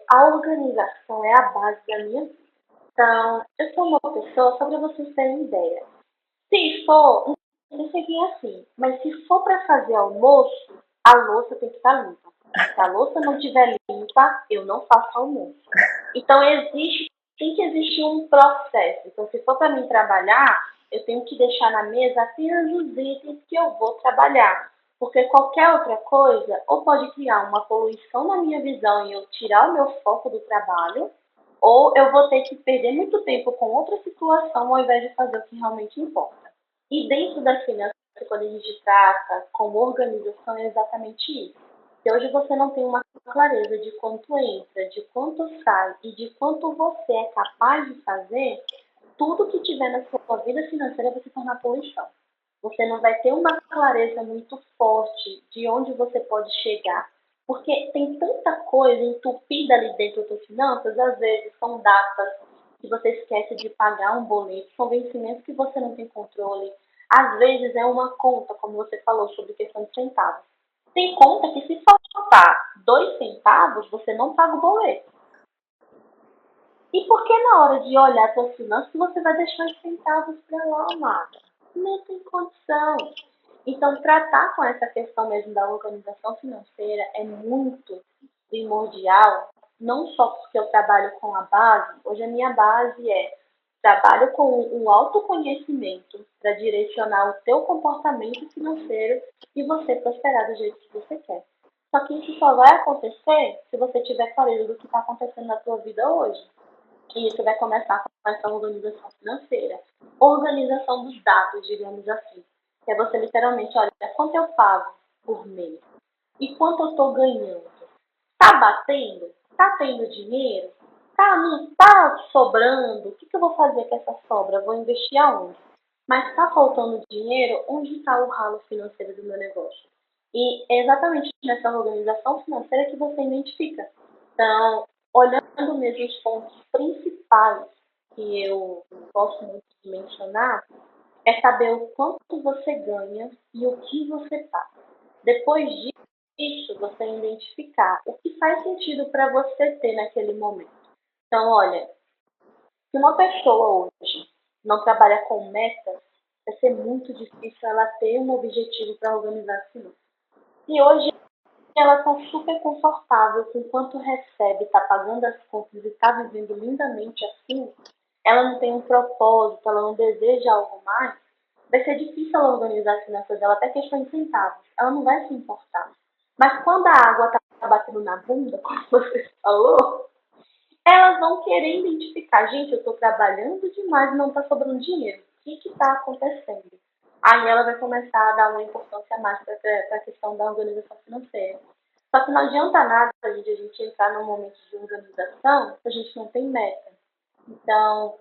a organização é a base da minha vida. Então, eu sou uma pessoa, só para vocês terem ideia. Se for, não sei quem é assim, mas se for para fazer almoço, a louça tem que estar limpa. Se a louça não estiver limpa, eu não faço almoço. Então, tem que existir um processo. Então, se for para mim trabalhar, eu tenho que deixar na mesa apenas os itens que eu vou trabalhar. Porque qualquer outra coisa, ou pode criar uma poluição na minha visão e eu tirar o meu foco do trabalho, ou eu vou ter que perder muito tempo com outra situação ao invés de fazer o que realmente importa. E dentro das finanças, quando a gente trata como organização, é exatamente isso. Se hoje você não tem uma clareza de quanto entra, de quanto sai e de quanto você é capaz de fazer, tudo que tiver na sua vida financeira vai se tornar poluição. Você não vai ter uma clareza muito forte de onde você pode chegar. Porque tem tanta coisa entupida ali dentro das suas finanças, às vezes são datas que você esquece de pagar um boleto, são vencimentos que você não tem controle. Às vezes é uma conta, como você falou, sobre questão de centavos. Tem conta que se faltar 2 centavos, você não paga o boleto. E por que na hora de olhar suas finanças você vai deixar os centavos para lá, amada? Não tem condição. Então, tratar com essa questão mesmo da organização financeira é muito primordial, não só porque eu trabalho com a base. Hoje a minha base é trabalho com o autoconhecimento para direcionar o teu comportamento financeiro e você prosperar do jeito que você quer. Só que isso só vai acontecer se você tiver clareza do que está acontecendo na tua vida hoje. E isso vai começar com essa organização financeira. Organização dos dados, digamos assim. Que é você literalmente, olha, quanto eu pago por mês? E quanto eu estou ganhando? Tá batendo? Tá tendo dinheiro? Tá, não tá sobrando? O que, que eu vou fazer com essa sobra? Vou investir aonde? Mas tá faltando dinheiro? Onde está o ralo financeiro do meu negócio? E é exatamente nessa organização financeira que você identifica. Então, olhando mesmo os pontos principais que eu gosto muito de mencionar, é saber o quanto você ganha e o que você paga. Depois disso, você identificar o que faz sentido para você ter naquele momento. Então, olha, se uma pessoa hoje não trabalha com metas, vai ser muito difícil ela ter um objetivo para organizar as finanças. E hoje ela está super confortável com quanto recebe, está pagando as contas e está vivendo lindamente assim, ela não tem um propósito, ela não deseja algo mais, vai ser difícil ela organizar as finanças dela, até questão de centavos. Ela não vai se importar. Mas quando a água está batendo na bunda, como você falou, elas vão querer identificar, gente, eu estou trabalhando demais e não está sobrando dinheiro. O que está acontecendo? Aí ela vai começar a dar uma importância mais para a questão da organização financeira. Só que não adianta nada a gente entrar num momento de organização se a gente não tem meta. Então,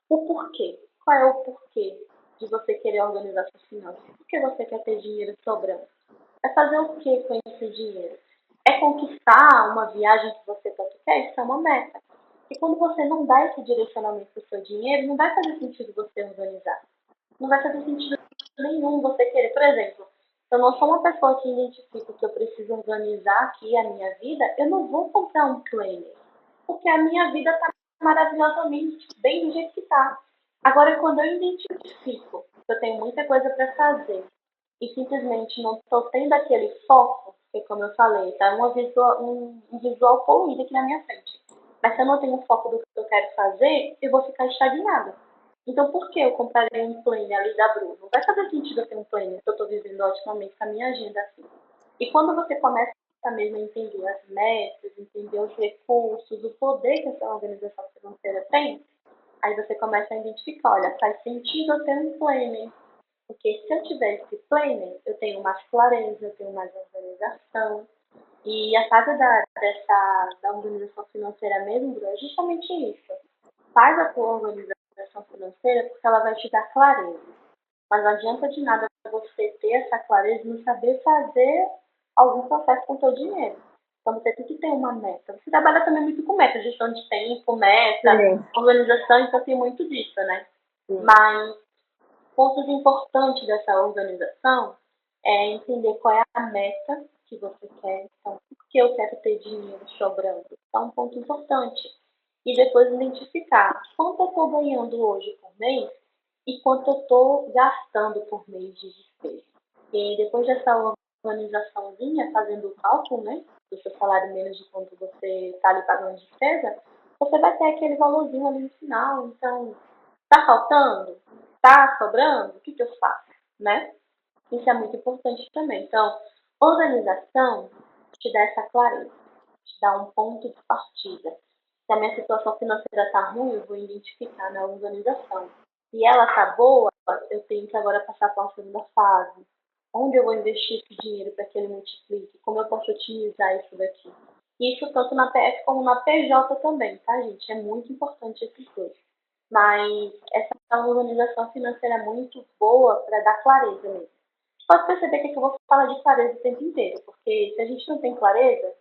o porquê? Qual é o porquê de você querer organizar suas finanças? Por que você quer ter dinheiro sobrando? É fazer o que com esse dinheiro? É conquistar uma viagem que você tanto quer? Isso é uma meta. E quando você não dá esse direcionamento para o seu dinheiro, não vai fazer sentido você organizar. Não vai fazer sentido nenhum você querer. Por exemplo, se eu não sou uma pessoa que identifica que eu preciso organizar aqui a minha vida, eu não vou comprar um planner. Porque a minha vida está maravilhosamente bem do jeito que está. Agora, quando eu identifico que eu tenho muita coisa para fazer e simplesmente não estou tendo aquele foco, porque como eu falei, está um visual poluído aqui na minha frente. Mas se eu não tenho foco do que eu quero fazer, eu vou ficar estagnada. Então, por que eu compraria um planner ali da Bru? Não vai fazer sentido eu ter um planner se eu estou vivendo otimamente com a minha agenda assim. E quando você começa mesmo a entender as metas, entender os recursos, o poder que essa organização financeira tem, aí você começa a identificar, olha, faz sentido eu ter um planner. Porque se eu tiver esse planner, eu tenho mais clareza, eu tenho mais organização. E a fase da organização financeira mesmo, Bru, é justamente isso. Faz a tua organização financeira porque ela vai te dar clareza. Mas não adianta de nada você ter essa clareza e não saber fazer algum processo com o seu dinheiro. Então você tem que ter uma meta. Você trabalha também muito com meta, gestão de tempo, meta, Sim. organização, então tem muito disso, né? Sim. Mas pontos importantes dessa organização é entender qual é a meta que você quer. Então, por que eu quero ter dinheiro sobrando? Então, é um ponto importante. E depois identificar quanto eu estou ganhando hoje por mês e quanto eu estou gastando por mês de despesa. E depois dessa organizaçãozinha, fazendo o cálculo, né, do seu salário menos de quanto você está ali pagando de despesa, você vai ter aquele valorzinho ali no final. Então, tá faltando? Tá sobrando? O que, que eu faço? Né? Isso é muito importante também. Então, organização te dá essa clareza, te dá um ponto de partida. Se a minha situação financeira está ruim, eu vou identificar na organização. Se ela está boa, eu tenho que agora passar para uma segunda fase. Onde eu vou investir esse dinheiro para que ele multiplique? Como eu posso otimizar isso daqui? Isso tanto na PF como na PJ também, tá, gente? É muito importante esses dois. Mas essa organização financeira é muito boa para dar clareza mesmo. Pode perceber que eu vou falar de clareza o tempo inteiro, porque se a gente não tem clareza,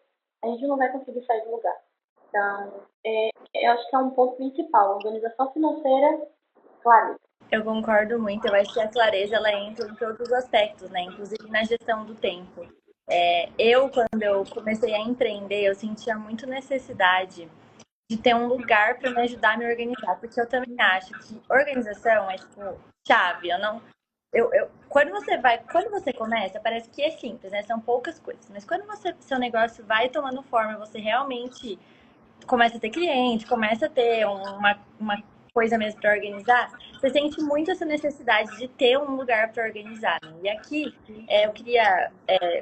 a gente não vai conseguir sair do lugar. Então, eu acho que é um ponto principal. Organização financeira, clareza. Eu concordo muito. Eu acho que a clareza ela entra em todos os aspectos, né? Inclusive na gestão do tempo. Quando eu comecei a empreender, eu sentia muito necessidade de ter um lugar para me ajudar a me organizar, porque eu também acho que organização é tipo chave. Eu não, quando você começa, parece que é simples, né? São poucas coisas, mas quando seu negócio vai tomando forma, você realmente começa a ter cliente, começa a ter uma coisa mesmo para organizar, você sente muito essa necessidade de ter um lugar para organizar, né? E aqui eu queria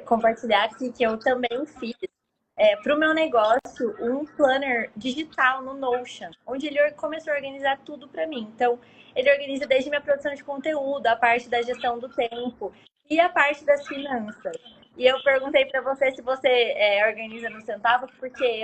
compartilhar aqui que eu também fiz para o meu negócio um planner digital no Notion, onde ele começou a organizar tudo para mim. Então, ele organiza desde minha produção de conteúdo, a parte da gestão do tempo e a parte das finanças. E eu perguntei para você se você organiza no centavo, porque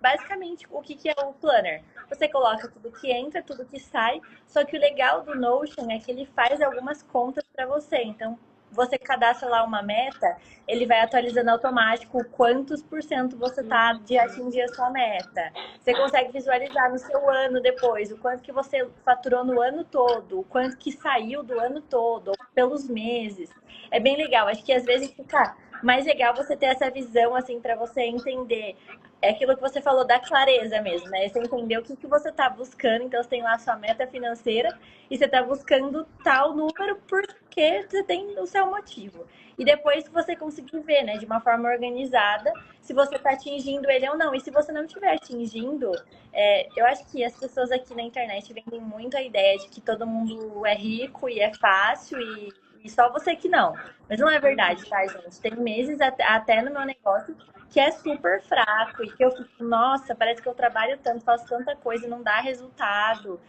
basicamente, o que é o planner? Você coloca tudo que entra, tudo que sai, só que o legal do Notion é que ele faz algumas contas para você. Então, você cadastra lá uma meta, ele vai atualizando automático quantos por cento você tá de atingir a sua meta. Você consegue visualizar no seu ano depois, o quanto que você faturou no ano todo, o quanto que saiu do ano todo, ou pelos meses. É bem legal. Acho que às vezes fica mais legal você ter essa visão, assim, para você entender. É aquilo que você falou da clareza mesmo, né? Você entender o que você está buscando. Então, você tem lá a sua meta financeira e você está buscando tal número porque você tem o seu motivo. E depois que você conseguir ver, né, de uma forma organizada, se você está atingindo ele ou não. E se você não estiver atingindo, eu acho que as pessoas aqui na internet vendem muito a ideia de que todo mundo é rico e é fácil e só você que não. Mas não é verdade, tá, gente? Tem meses até no meu negócio que é super fraco e que eu fico, nossa, parece que eu trabalho tanto, faço tanta coisa e não dá resultado.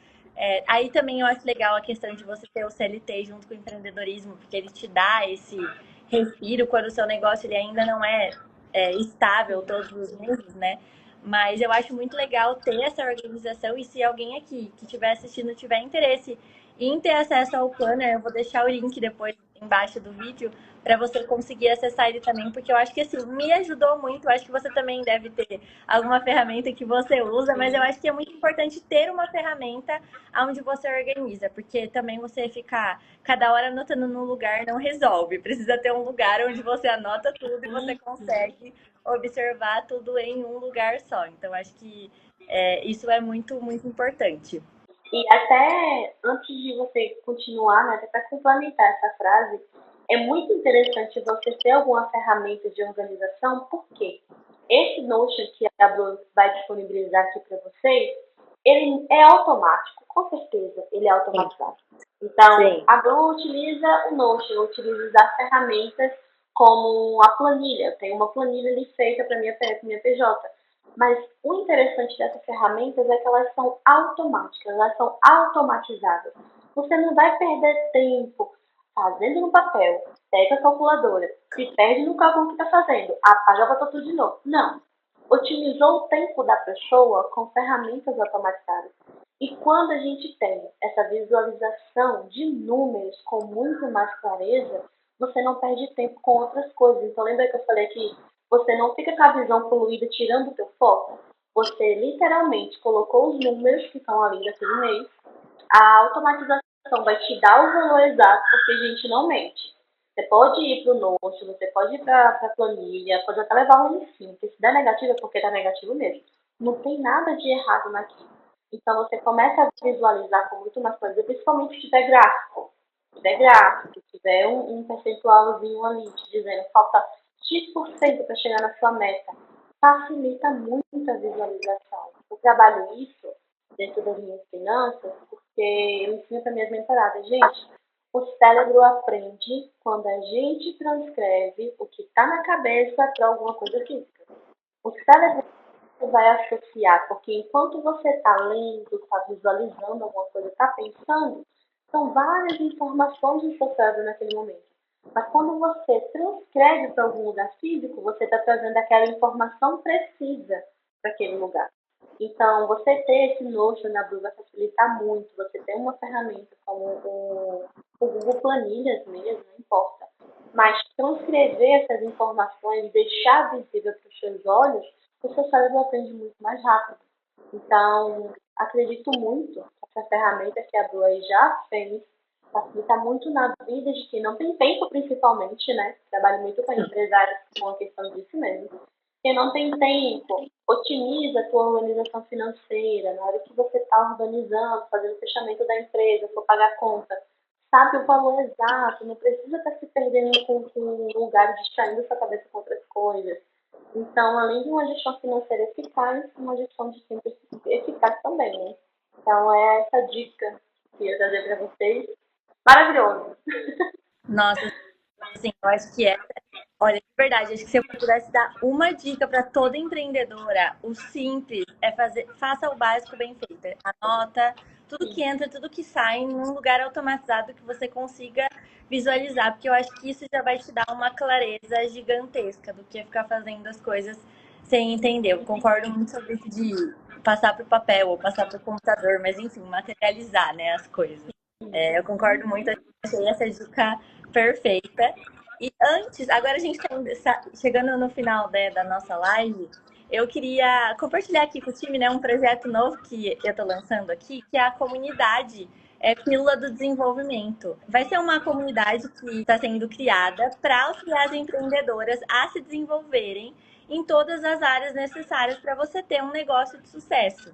Aí também eu acho legal a questão de você ter o CLT junto com o empreendedorismo, porque ele te dá esse respiro quando o seu negócio ele ainda não é estável todos os meses, né? Mas eu acho muito legal ter essa organização e se alguém aqui que estiver assistindo tiver interesse em ter acesso ao planner, eu vou deixar o link depois embaixo do vídeo para você conseguir acessar ele também, porque eu acho que assim, me ajudou muito. Eu acho que você também deve ter alguma ferramenta que você usa, mas eu acho que é muito importante ter uma ferramenta onde você organiza, porque também você ficar cada hora anotando num lugar não resolve. Precisa ter um lugar onde você anota tudo e você consegue observar tudo em um lugar só. Então, acho que isso é muito, muito importante. E até antes de você continuar, né, até para complementar essa frase, é muito interessante você ter alguma ferramenta de organização, porque esse Notion que a Blue vai disponibilizar aqui para vocês, ele é automático, com certeza ele é automatizado. Então, Sim. a Blue utiliza o Notion, utiliza as ferramentas como a planilha. Tem uma planilha ali feita para minha PJ. Mas o interessante dessas ferramentas é que elas são automáticas, elas são automatizadas. Você não vai perder tempo fazendo no papel, pega a calculadora, se perde no cálculo que está fazendo, apaga, bota tudo de novo. Não. Otimizou o tempo da pessoa com ferramentas automatizadas. E quando a gente tem essa visualização de números com muito mais clareza, você não perde tempo com outras coisas. Então, lembra que eu falei que você não fica com a visão poluída tirando o teu foco? Você literalmente colocou os números que estão ali daquele mês, a automatização vai te dar o valor exato, porque a gente não mente. Você pode ir para o Notion, você pode ir para a planilha, pode até levar um ensino, porque se der negativo é porque está negativo mesmo. Não tem nada de errado naquilo. Então você começa a visualizar com muito mais coisa, principalmente se tiver gráfico. Se tiver gráfico, se tiver um percentualzinho ali te dizendo falta X% para chegar na sua meta, facilita muito a visualização. Eu trabalho isso dentro das minhas finanças, porque eu ensino para minhas mentoradas, gente, o cérebro aprende quando a gente transcreve o que está na cabeça para alguma coisa física. O cérebro vai associar, porque enquanto você está lendo, está visualizando alguma coisa, está pensando, são várias informações no seu cérebro naquele momento. Mas quando você transcreve para algum lugar físico, você está trazendo aquela informação precisa para aquele lugar. Então, você ter esse Notion na Blue vai facilitar muito. Você ter uma ferramenta como o Google Planilhas mesmo, não importa. Mas transcrever essas informações, deixar visível para os seus olhos, o seu cérebro aprende muito mais rápido. Então, acredito muito que essa ferramenta que a Blue já fez facilita muito na vida de quem não tem tempo, principalmente, né? Trabalho muito com empresários com a questão disso mesmo. Quem não tem tempo, otimiza a tua organização financeira. Na hora que você está organizando, fazendo o fechamento da empresa, for pagar a conta, sabe o valor exato, não precisa estar se perdendo com lugares, distraindo sua cabeça com outras coisas. Então, além de uma gestão financeira eficaz, uma gestão de tempo eficaz também, né? Então é essa dica que eu ia trazer para vocês. Maravilhoso! Nossa, assim, eu acho que é. Olha, de verdade, acho que se eu pudesse dar uma dica para toda empreendedora, o simples é fazer, faça o básico bem feito. Anota tudo que entra, tudo que sai em um lugar automatizado que você consiga visualizar, porque eu acho que isso já vai te dar uma clareza gigantesca do que é ficar fazendo as coisas sem entender. Eu concordo muito sobre isso de passar para o papel ou passar para o computador, mas enfim, materializar, né, as coisas. Eu concordo muito, achei essa dica perfeita. E antes, agora a gente está chegando no final, né, da nossa live, eu queria compartilhar aqui com o time, né, um projeto novo que eu estou lançando aqui, que é a comunidade Pílula do Desenvolvimento. Vai ser uma comunidade que está sendo criada para auxiliar as empreendedoras a se desenvolverem em todas as áreas necessárias para você ter um negócio de sucesso.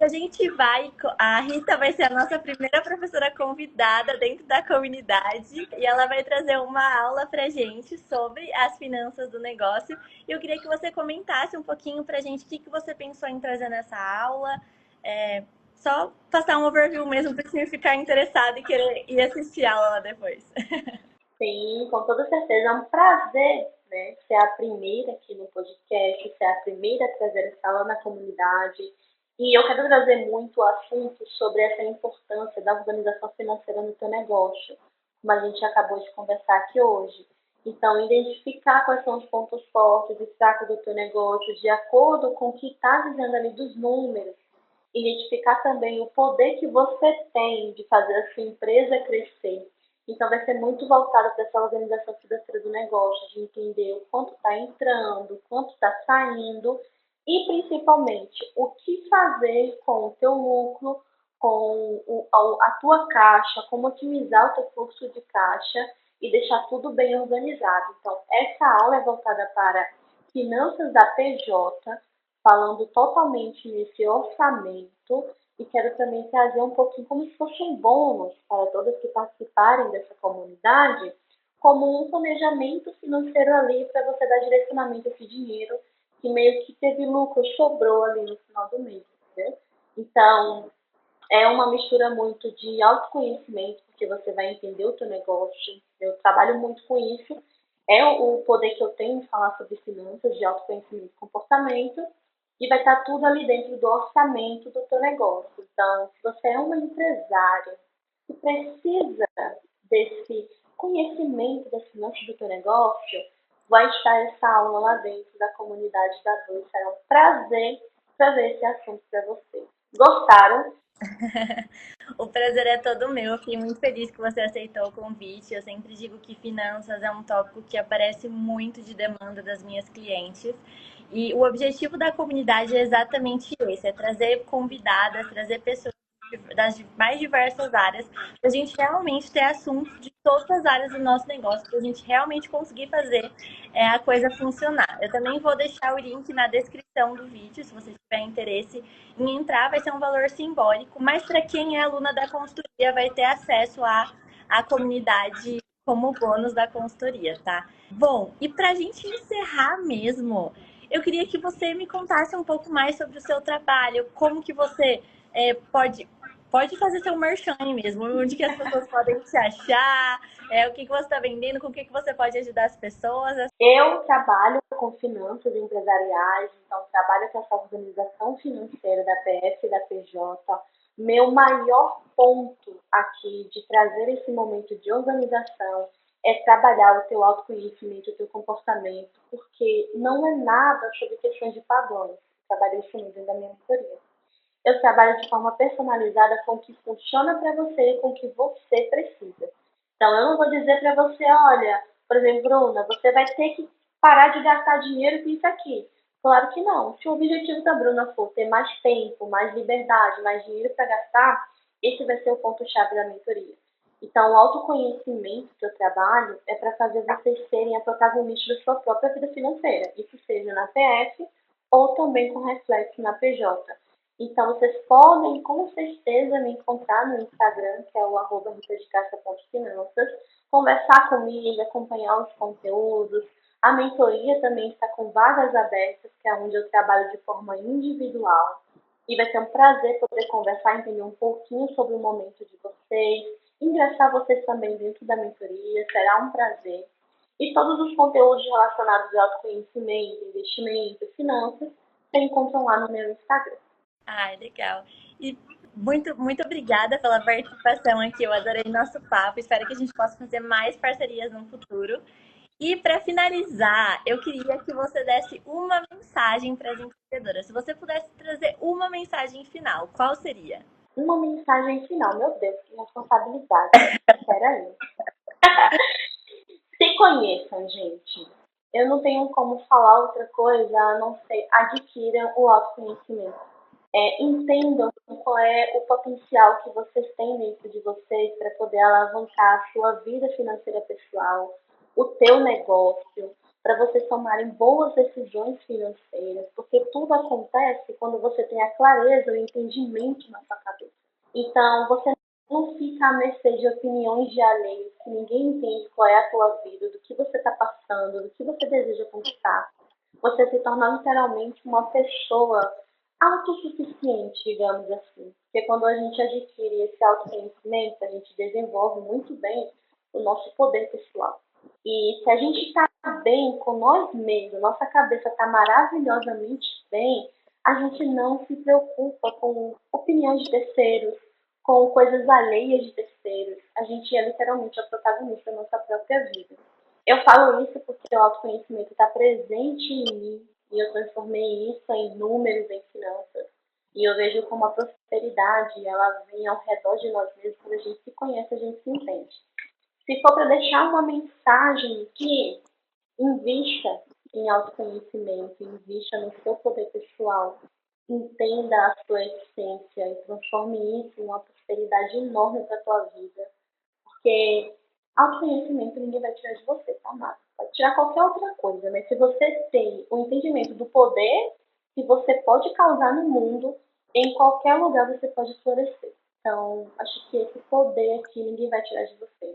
A gente vai, a Rita vai ser a nossa primeira professora convidada dentro da comunidade e ela vai trazer uma aula pra gente sobre as finanças do negócio. E eu queria que você comentasse um pouquinho pra gente o que você pensou em trazer nessa aula. Só passar um overview mesmo para você ficar interessado e querer ir assistir a aula depois. Sim, com toda certeza. É um prazer, né, ser a primeira aqui no podcast, ser a primeira a trazer essa aula na comunidade. E eu quero trazer muito o assunto sobre essa importância da organização financeira no teu negócio, como a gente acabou de conversar aqui hoje. Então, identificar quais são os pontos fortes e fracos do teu negócio, de acordo com o que está dizendo ali dos números. Identificar também o poder que você tem de fazer a sua empresa crescer. Então, vai ser muito voltado para essa organização financeira do negócio, de entender o quanto está entrando, o quanto está saindo e, principalmente, o que fazer com o teu lucro, com a tua caixa, como otimizar o teu fluxo de caixa e deixar tudo bem organizado. Então, essa aula é voltada para finanças da PJ, falando totalmente nesse orçamento e quero também trazer um pouquinho como se fosse um bônus para todas que participarem dessa comunidade, como um planejamento financeiro ali para você dar direcionamento a esse dinheiro que meio que teve lucro, sobrou ali no final do mês, entendeu? Então, é uma mistura muito de autoconhecimento, porque você vai entender o teu negócio. Eu trabalho muito com isso. É o poder que eu tenho de falar sobre finanças, de autoconhecimento e comportamento. E vai estar tudo ali dentro do orçamento do teu negócio. Então, se você é uma empresária que precisa desse conhecimento das finanças do teu negócio, vai estar essa aula lá dentro da comunidade da Blue. Será um prazer trazer esse assunto para vocês. Gostaram? O prazer é todo meu. Eu fiquei muito feliz que você aceitou o convite. Eu sempre digo que finanças é um tópico que aparece muito de demanda das minhas clientes. E o objetivo da comunidade é exatamente esse: é trazer convidadas, trazer pessoas das mais diversas áreas, para a gente realmente ter assuntos de todas as áreas do nosso negócio, para a gente realmente conseguir fazer a coisa funcionar. Eu também vou deixar o link na descrição do vídeo, se você tiver interesse em entrar, vai ser um valor simbólico, mas para quem é aluna da consultoria vai ter acesso à comunidade como bônus da consultoria, tá? Bom, e para a gente encerrar mesmo, eu queria que você me contasse um pouco mais sobre o seu trabalho, como que você pode fazer seu merchan mesmo, onde que as pessoas podem te achar, o que você está vendendo, com o que você pode ajudar as pessoas. Eu trabalho com finanças empresariais, então trabalho com essa organização financeira da PF e da PJ. Meu maior ponto aqui de trazer esse momento de organização é trabalhar o teu autoconhecimento, o teu comportamento, porque não é nada sobre questões de padrões. Trabalhei isso dentro da minha mentoria. Eu trabalho de forma personalizada com o que funciona para você e com o que você precisa. Então, eu não vou dizer para você, olha, por exemplo, Bruna, você vai ter que parar de gastar dinheiro com isso aqui. Claro que não. Se o objetivo da Bruna for ter mais tempo, mais liberdade, mais dinheiro para gastar, esse vai ser o ponto-chave da mentoria. Então, o autoconhecimento que eu trabalho é para fazer vocês serem a protagonista da sua própria vida financeira. Isso seja na PF ou também com reflexo na PJ. Então, vocês podem, com certeza, me encontrar no Instagram, que é o @ritadecaixa.finanças, conversar comigo, acompanhar os conteúdos. A mentoria também está com vagas abertas, que é onde eu trabalho de forma individual. E vai ser um prazer poder conversar, entender um pouquinho sobre o momento de vocês, ingressar vocês também dentro da mentoria, será um prazer. E todos os conteúdos relacionados ao autoconhecimento, investimento e finanças, você encontra lá no meu Instagram. Ah, legal. E muito obrigada pela participação aqui. Eu adorei nosso papo. Espero que a gente possa fazer mais parcerias no futuro. E para finalizar, eu queria que você desse uma mensagem para as empreendedoras. Se você pudesse trazer uma mensagem final, qual seria? Uma mensagem final, meu Deus, que responsabilidade. Peraí. Se conheçam, gente. Eu não tenho como falar outra coisa a não ser adquiram o autoconhecimento. Entendam qual é o potencial que vocês têm dentro de vocês para poder alavancar a sua vida financeira pessoal, o teu negócio, para vocês tomarem boas decisões financeiras, porque tudo acontece quando você tem a clareza, o entendimento na sua cabeça. Então, você não fica à mercê de opiniões de alheios, que ninguém entende qual é a tua vida, do que você está passando, do que você deseja conquistar. Você se torna literalmente uma pessoa autossuficiente, digamos assim. Porque quando a gente adquire esse autoconhecimento, a gente desenvolve muito bem o nosso poder pessoal. E se a gente está bem com nós mesmos, nossa cabeça está maravilhosamente bem, a gente não se preocupa com opiniões de terceiros, com coisas alheias de terceiros. A gente é literalmente a protagonista da nossa própria vida. Eu falo isso porque o autoconhecimento está presente em mim e eu transformei isso em números, em finanças. E eu vejo como a prosperidade, ela vem ao redor de nós mesmos. Quando a gente se conhece, a gente se entende. Se for para deixar uma mensagem aqui, invista em autoconhecimento, invista no seu poder pessoal, entenda a sua essência e transforme isso em uma prosperidade enorme para a tua vida. Porque autoconhecimento ninguém vai tirar de você, tá, Marcos? Pode tirar qualquer outra coisa, mas se você tem o entendimento do poder que você pode causar no mundo, em qualquer lugar você pode florescer. Então, acho que esse poder aqui ninguém vai tirar de você.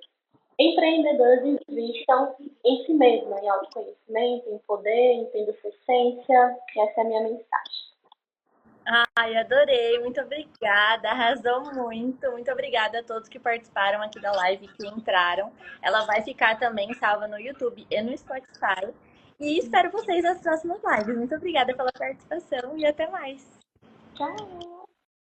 Empreendedores investam em si mesmos, em autoconhecimento, em poder, entendam sua essência. Essa é a minha mensagem. Ai, adorei, muito obrigada, arrasou muito. Muito obrigada a todos que participaram aqui da live, que entraram. Ela vai ficar também salva no YouTube e no Spotify. E espero vocês nas próximas lives. Muito obrigada pela participação e até mais. Tchau!